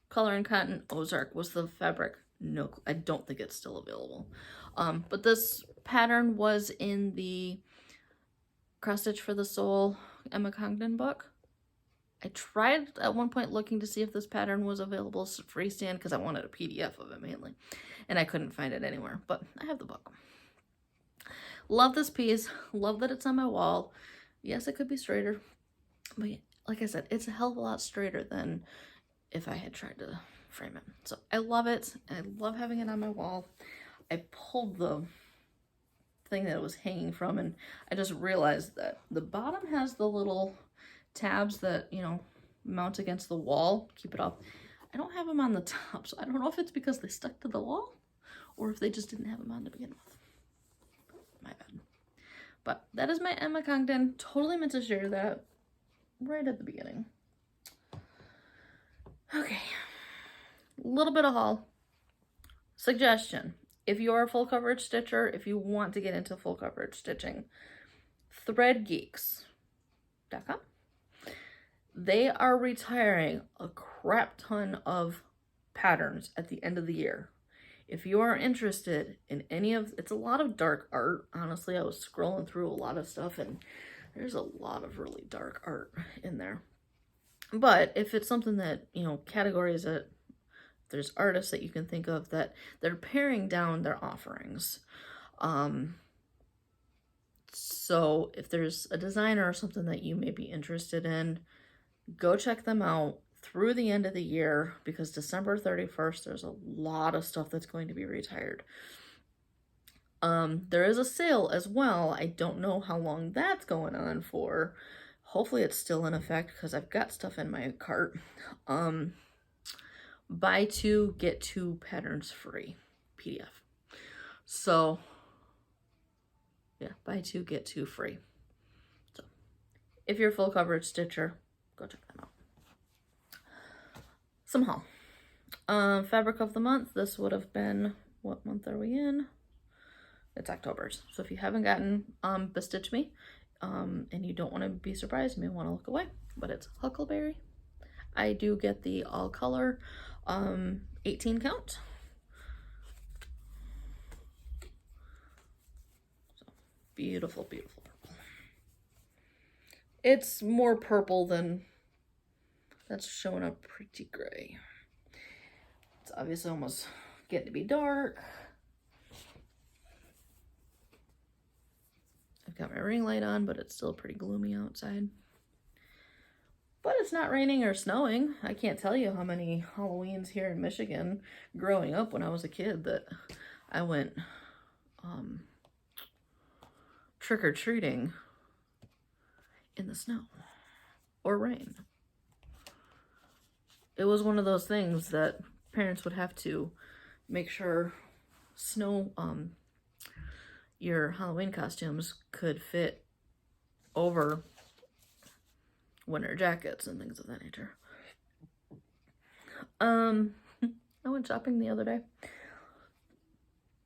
color and cotton, Ozark was the fabric. No, I don't think it's still available. But this pattern was in the Cross Stitch for the Soul Emma Congdon book. I tried at one point looking to see if this pattern was available freestand because I wanted a PDF of it mainly, and I couldn't find it anywhere, but I have the book. Love this piece. Love that it's on my wall. Yes, it could be straighter, but like I said, it's a hell of a lot straighter than if I had tried to frame it. So I love it. I love having it on my wall. I pulled the thing that it was hanging from, and I just realized that the bottom has the little tabs that, you know, mount against the wall, keep it up. I don't have them on the top, so I don't know if it's because they stuck to the wall or if they just didn't have them on to begin with. My bad. But that is my Emma Congdon. Totally meant to share that right at the beginning. Okay, a little bit of haul. Suggestion: if you are a full coverage stitcher, if you want to get into full coverage stitching, threadgeeks.com. They are retiring a crap ton of patterns at the end of the year. If you are interested in any of, it's a lot of dark art. Honestly, I was scrolling through a lot of stuff and there's a lot of really dark art in there. But if it's something that, you know, categories that there's artists that you can think of that they're paring down their offerings. So if there's a designer or something that you may be interested in, go check them out through the end of the year, because December 31st, there's a lot of stuff that's going to be retired. There is a sale as well. I don't know how long that's going on for. Hopefully it's still in effect because I've got stuff in my cart. Buy 2, get 2 patterns free PDF. So yeah, buy 2, get 2 free. So if you're a full coverage stitcher, go check them out. Some haul. Fabric of the month. This would have been, what month are we in? It's October's. So if you haven't gotten Bestitch Me, and you don't want to be surprised, you may want to look away, but it's Huckleberry. I do get the all color 18 count. So beautiful, beautiful purple. It's more purple than that's showing up pretty gray. It's obviously almost getting to be dark. I've got my ring light on, but it's still pretty gloomy outside. But it's not raining or snowing. I can't tell you how many Halloweens here in Michigan growing up when I was a kid that I went trick-or-treating in the snow or rain. It was one of those things that parents would have to make sure your Halloween costumes could fit over winter jackets and things of that nature. I went shopping the other day.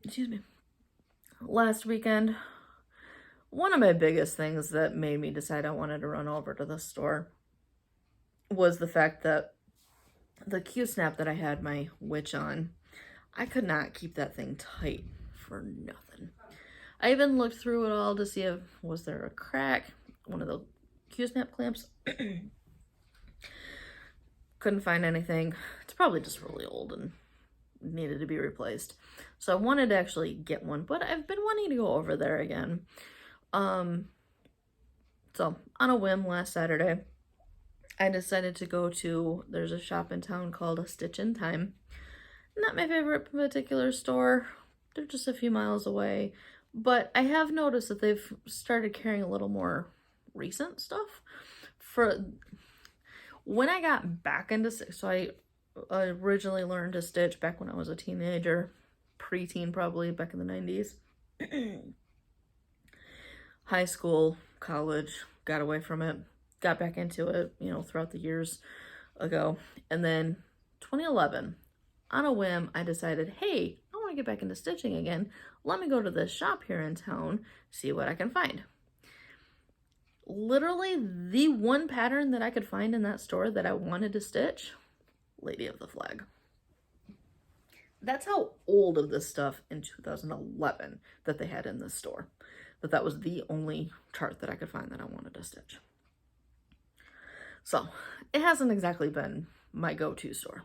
Excuse me. Last weekend, one of my biggest things that made me decide I wanted to run over to the store was the fact that the Q-snap that I had my witch on, I could not keep that thing tight for nothing. I even looked through it all to see if was there a crack, one of the Q-snap clamps. Couldn't find anything. It's probably just really old and needed to be replaced. So I wanted to actually get one, but I've been wanting to go over there again. So on a whim last Saturday, I decided to go to, there's a shop in town called A Stitch in Time. Not my favorite particular store. They're just a few miles away, But I have noticed that they've started carrying a little more recent stuff. For when I got back into, so I originally learned to stitch back when I was a teenager, preteen probably, back in the 90s. High school, college, got away from it, got back into it, you know, throughout the years ago. And then 2011, on a whim, I decided, hey, I want to get back into stitching again. Let me go to this shop here in town, see what I can find. Literally the one pattern that I could find in that store that I wanted to stitch, Lady of the Flag. That's how old of this stuff in 2011 that they had in this store. That was the only chart that I could find that I wanted to stitch. So it hasn't exactly been my go-to store.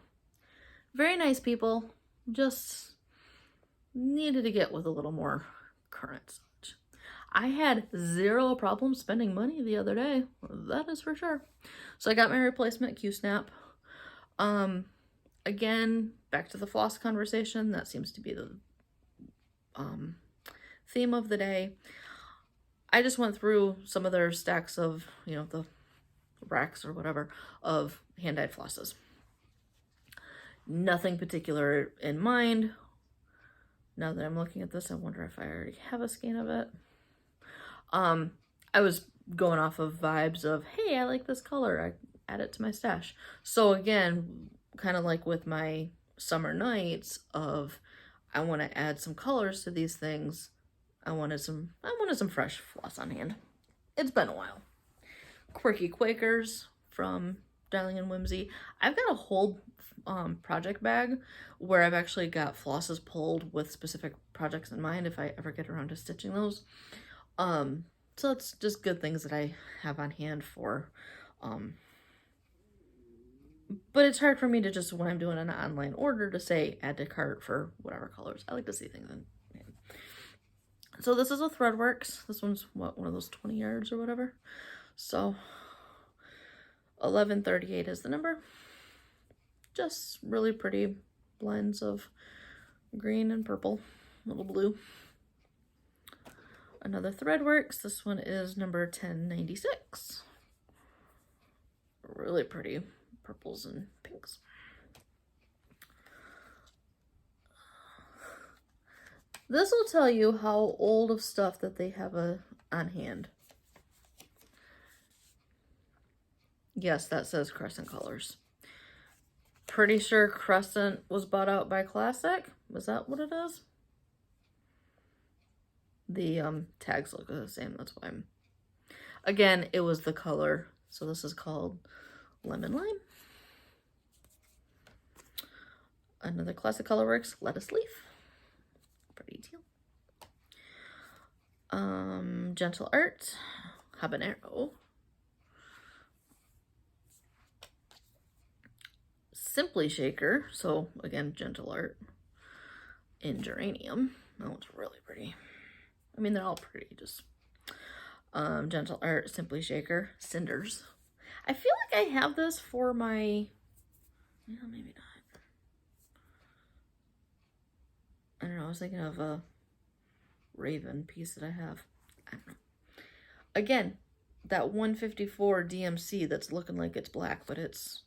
Very nice people, just needed to get with a little more current stuff. I had zero problem spending money the other day, that is for sure. So I got my replacement Q-snap. Again, back to the floss conversation, that seems to be the theme of the day. I just went through some of their stacks of, you know, the racks or whatever of hand-dyed flosses. Nothing particular in mind. Now that I'm looking at this, I wonder if I already have a scan of it. I was going off of vibes of, hey, I like this color, I add it to my stash. So again, kind of like with my summer nights of, I want to add some colors to these things. I wanted some fresh floss on hand. It's been a while. Quirky Quakers from Darling and Whimsy. I've got a whole project bag where I've actually got flosses pulled with specific projects in mind if I ever get around to stitching those. So it's just good things that I have on hand for, but it's hard for me to just, when I'm doing an online order, to say add to cart for whatever colors. I like to see things in hand. So this is a Threadworks. This one's what, one of those 20 yards or whatever. So 1138 is the number. Just really pretty blends of green and purple, little blue. Another Threadworks. This one is number 1096. Really pretty purples and pinks. This will tell you how old of stuff that they have on hand. Yes, that says Crescent Colors. Pretty sure Crescent was bought out by Classic. Was that what it is? The tags look the same, that's why I'm... Again, it was the color. So this is called Lemon Lime. Another Classic Colorworks, Lettuce Leaf. Pretty teal. Gentle Art, Habanero. Simply Shaker, so again, Gentle Art in Geranium. That one's really pretty. I mean, they're all pretty, just Gentle Art, Simply Shaker, Cinders. I feel like I have this for my, yeah, maybe not. I don't know, I was thinking of a Raven piece that I have. I don't know. Again, that 154 DMC that's looking like it's black, but it's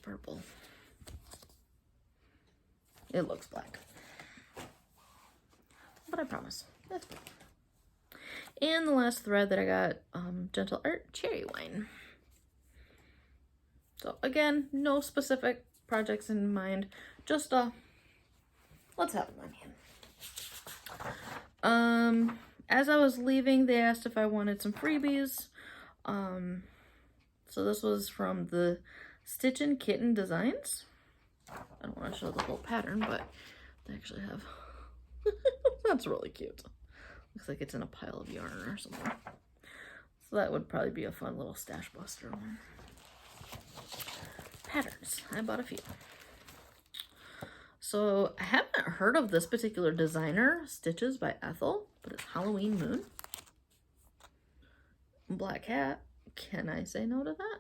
purple. It looks black, but I promise that's purple. And the last thread that I got, Gentle Art, Cherry Wine. So again, no specific projects in mind, just let's have them on hand. As I was leaving, they asked if I wanted some freebies. So this was from the Stitchin' Kitten Designs. I don't want to show the whole pattern, but they actually have, that's really cute. Looks like it's in a pile of yarn or something. So that would probably be a fun little stash buster one. Patterns, I bought a few. So I haven't heard of this particular designer, Stitches by Ethel, but it's Halloween Moon. Black Cat, can I say no to that?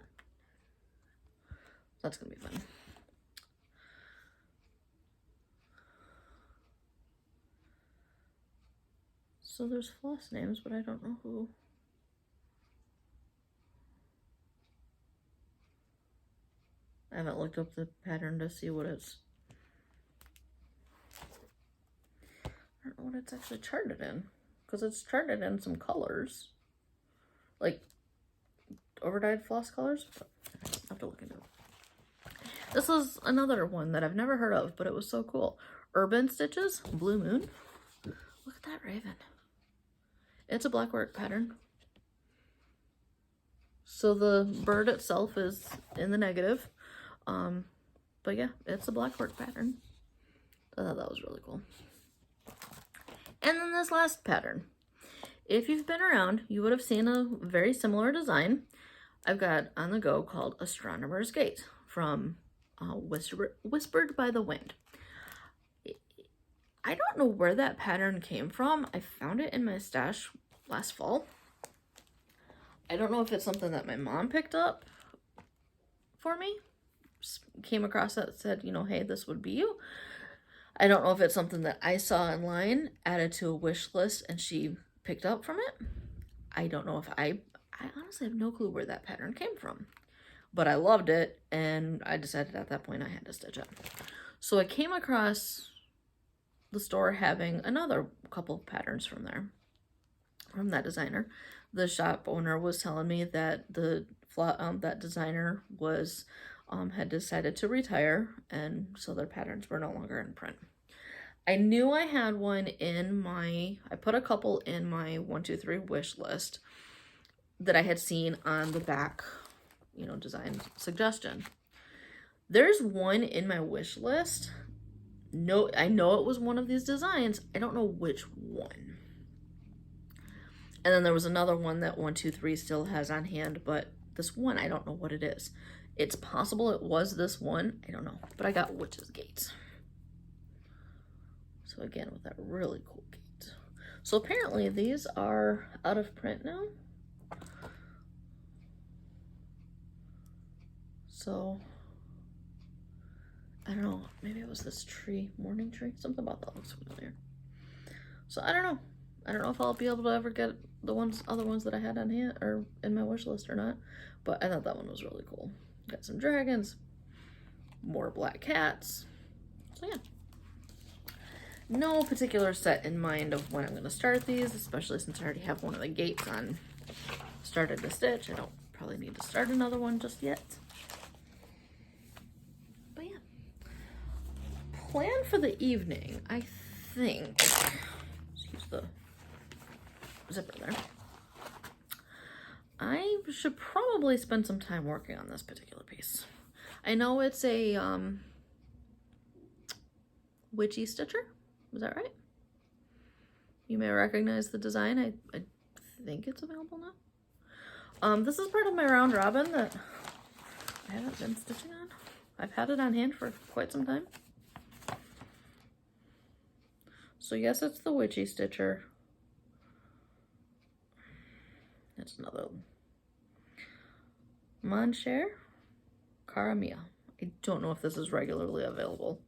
That's gonna be fun. So there's floss names, but I don't know who. I haven't looked up the pattern to see what it's... I don't know what it's actually charted in. Because it's charted in some colors. Like, overdyed floss colors. But I have to look into it. This is another one that I've never heard of, but it was so cool. Urban Stitches, Blue Moon. Look at that raven. It's a black work pattern. So the bird itself is in the negative. But yeah, it's a black work pattern. I thought that was really cool. And then this last pattern. If you've been around, you would have seen a very similar design I've got on the go called Astronomer's Gate from Whispered by the Wind. I don't know where that pattern came from. I found it in my stash last fall. I don't know if it's something that my mom picked up for me. Just came across that, said, you know, hey, this would be you. I don't know if it's something that I saw online, added to a wish list, and she picked up from it. I don't know if I honestly have no clue where that pattern came from. But I loved it, and I decided at that point I had to stitch it. So I came across the store having another couple of patterns from there, from that designer. The shop owner was telling me that that designer was had decided to retire, and so their patterns were no longer in print. I knew I had one in my, I put a couple in my 1, 2, 3 wish list that I had seen on the back, you know, design suggestion. There's one in my wish list. No, I know it was one of these designs. I don't know which one. And then there was another one that 1, 2, 3 still has on hand, but this one, I don't know what it is. It's possible it was this one. I don't know, but I got Witch's Gate. So again, with that really cool gate. So apparently these are out of print now. So, I don't know, maybe it was this tree, morning tree, something about that looks familiar. So I don't know. I don't know if I'll be able to ever get the other ones that I had on hand or in my wish list or not, but I thought that one was really cool. Got some dragons, more black cats. So yeah. No particular set in mind of when I'm going to start these, especially since I already have one of the gates on started to stitch. I don't probably need to start another one just yet. But yeah. Plan for the evening, I think. Let's use the zipper there. I should probably spend some time working on this particular piece. I know it's a witchy stitcher. Was that right? You may recognize the design. I think it's available now. This is part of my round robin that I haven't been stitching on. I've had it on hand for quite some time. So yes, it's the witchy stitcher. That's another Moncher Cara Mia. I don't know if this is regularly available.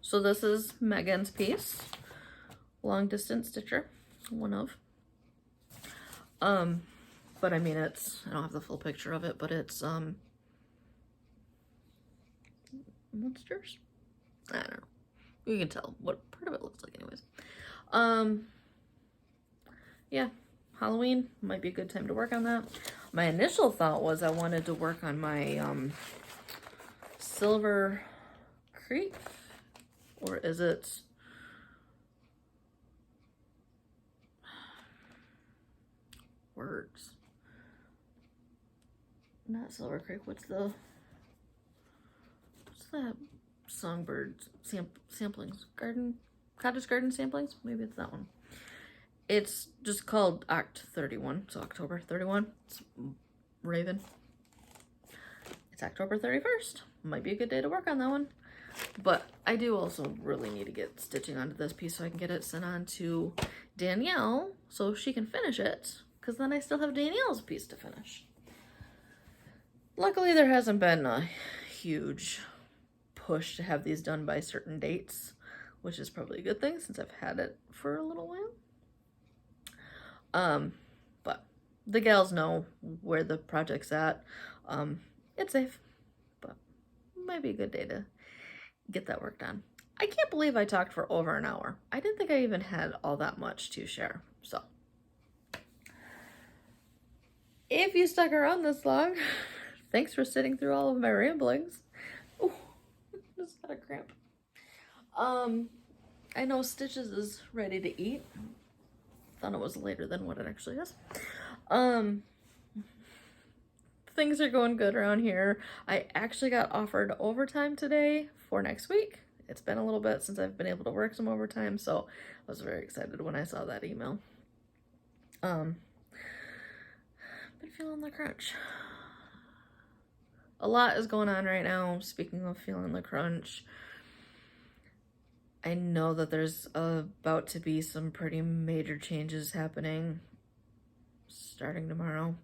So this is Megan's piece, long distance stitcher, one of. But I mean, it's, I don't have the full picture of it, but it's, monsters? I don't know. You can tell what part of it looks like anyways. Yeah, Halloween might be a good time to work on that. My initial thought was I wanted to work on my, Silver Creek, or is it words? Not Silver Creek. What's that songbird samplings? Cottage garden samplings? Maybe it's that one. It's just called Oct 31, so October 31. It's Raven. It's October 31st. Might be a good day to work on that one. But I do also really need to get stitching onto this piece so I can get it sent on to Danielle so she can finish it, because then I still have Danielle's piece to finish. Luckily, there hasn't been a huge pushed to have these done by certain dates, which is probably a good thing since I've had it for a little while. But the gals know where the project's at. It's safe, but might be a good day to get that work done. I can't believe I talked for over an hour. I didn't think I even had all that much to share. So if you stuck around this long, thanks for sitting through all of my ramblings. Oh, just got a cramp. I know Stitches is ready to eat. Thought it was later than what it actually is. Things are going good around here. I actually got offered overtime today for next week. It's been a little bit since I've been able to work some overtime, so I was very excited when I saw that email. Been feeling the crunch. A lot is going on right now. Speaking of feeling the crunch, I know that there's about to be some pretty major changes happening starting tomorrow.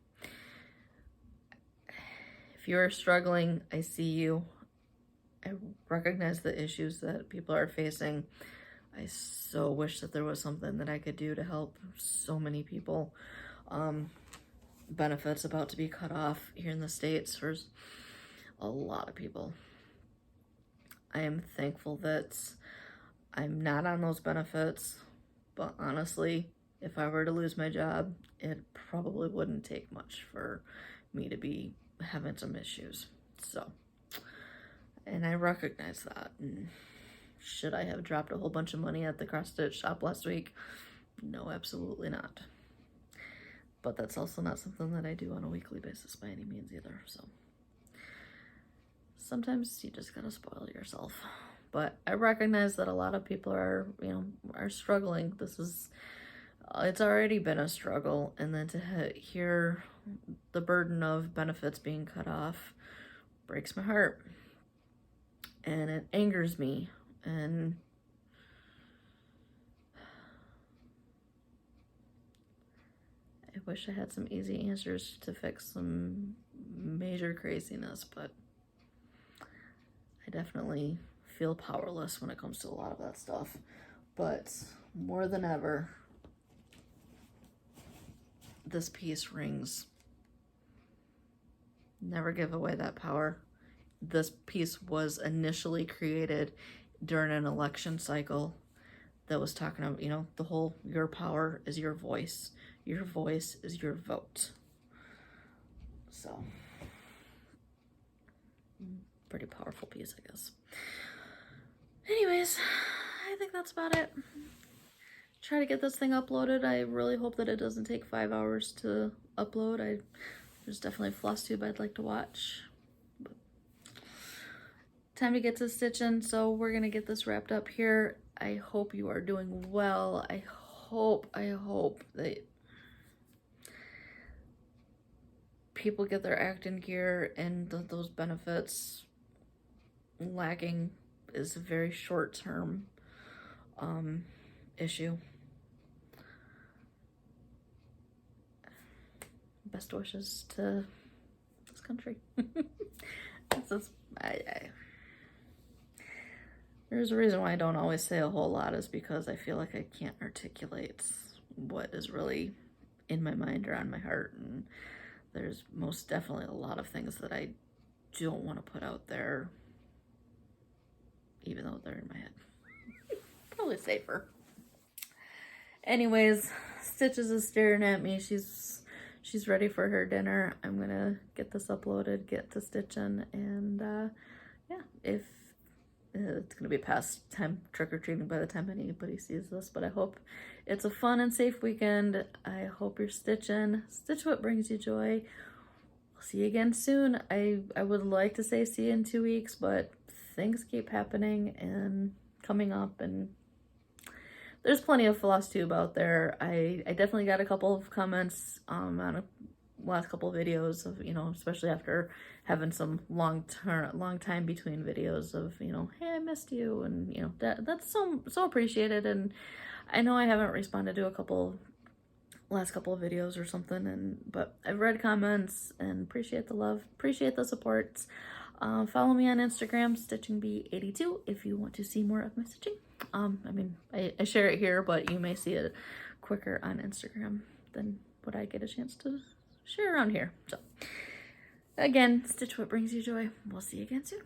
If you're struggling, I see you. I recognize the issues that people are facing. I so wish that there was something that I could do to help so many people. Benefits about to be cut off here in the States for a lot of people. I am thankful that I'm not on those benefits, but honestly, if I were to lose my job, it probably wouldn't take much for me to be having some issues. So, and I recognize that. And should I have dropped a whole bunch of money at the cross-stitch shop last week? No, absolutely not. But that's also not something that I do on a weekly basis by any means either. So sometimes you just gotta spoil yourself. But I recognize that a lot of people are, are struggling. It's already been a struggle, and then to hear the burden of benefits being cut off breaks my heart, and it angers me, and I wish I had some easy answers to fix some major craziness, but I definitely feel powerless when it comes to a lot of that stuff. But more than ever, this piece rings. Never give away that power. This piece was initially created during an election cycle that was talking about, the whole your power is your voice. Your voice is your vote. So, pretty powerful piece, I guess. Anyways, I think that's about it. Try to get this thing uploaded. I really hope that it doesn't take 5 hours to upload. There's definitely Flosstube I'd like to watch. But time to get to stitching, so we're gonna get this wrapped up here. I hope you are doing well. I hope that people get their act in gear, and those benefits lagging is a very short-term issue. Best wishes to this country. There's a reason why I don't always say a whole lot, is because I feel like I can't articulate what is really in my mind or on my heart, and there's most definitely a lot of things that I don't want to put out there, even though they're in my head. Probably safer. Anyways, Stitches is staring at me. She's ready for her dinner. I'm gonna get this uploaded, get to stitching, and yeah, if it's gonna be past time trick-or-treating by the time anybody sees this, but I hope it's a fun and safe weekend. I hope you're stitching. Stitch what brings you joy. We'll see you again soon. I would like to say see you in 2 weeks, but things keep happening and coming up, and there's plenty of Flosstube out there. I definitely got a couple of comments on a last couple of videos of, especially after having some long time between videos of, hey, I missed you, and that's so appreciated. And I know I haven't responded to last couple of videos or something, but I've read comments and appreciate the love, appreciate the supports. Follow me on Instagram, StitchingBee82, if you want to see more of my stitching. I mean, I share it here, but you may see it quicker on Instagram than what I get a chance to share around here. So, again, stitch what brings you joy. We'll see you again soon.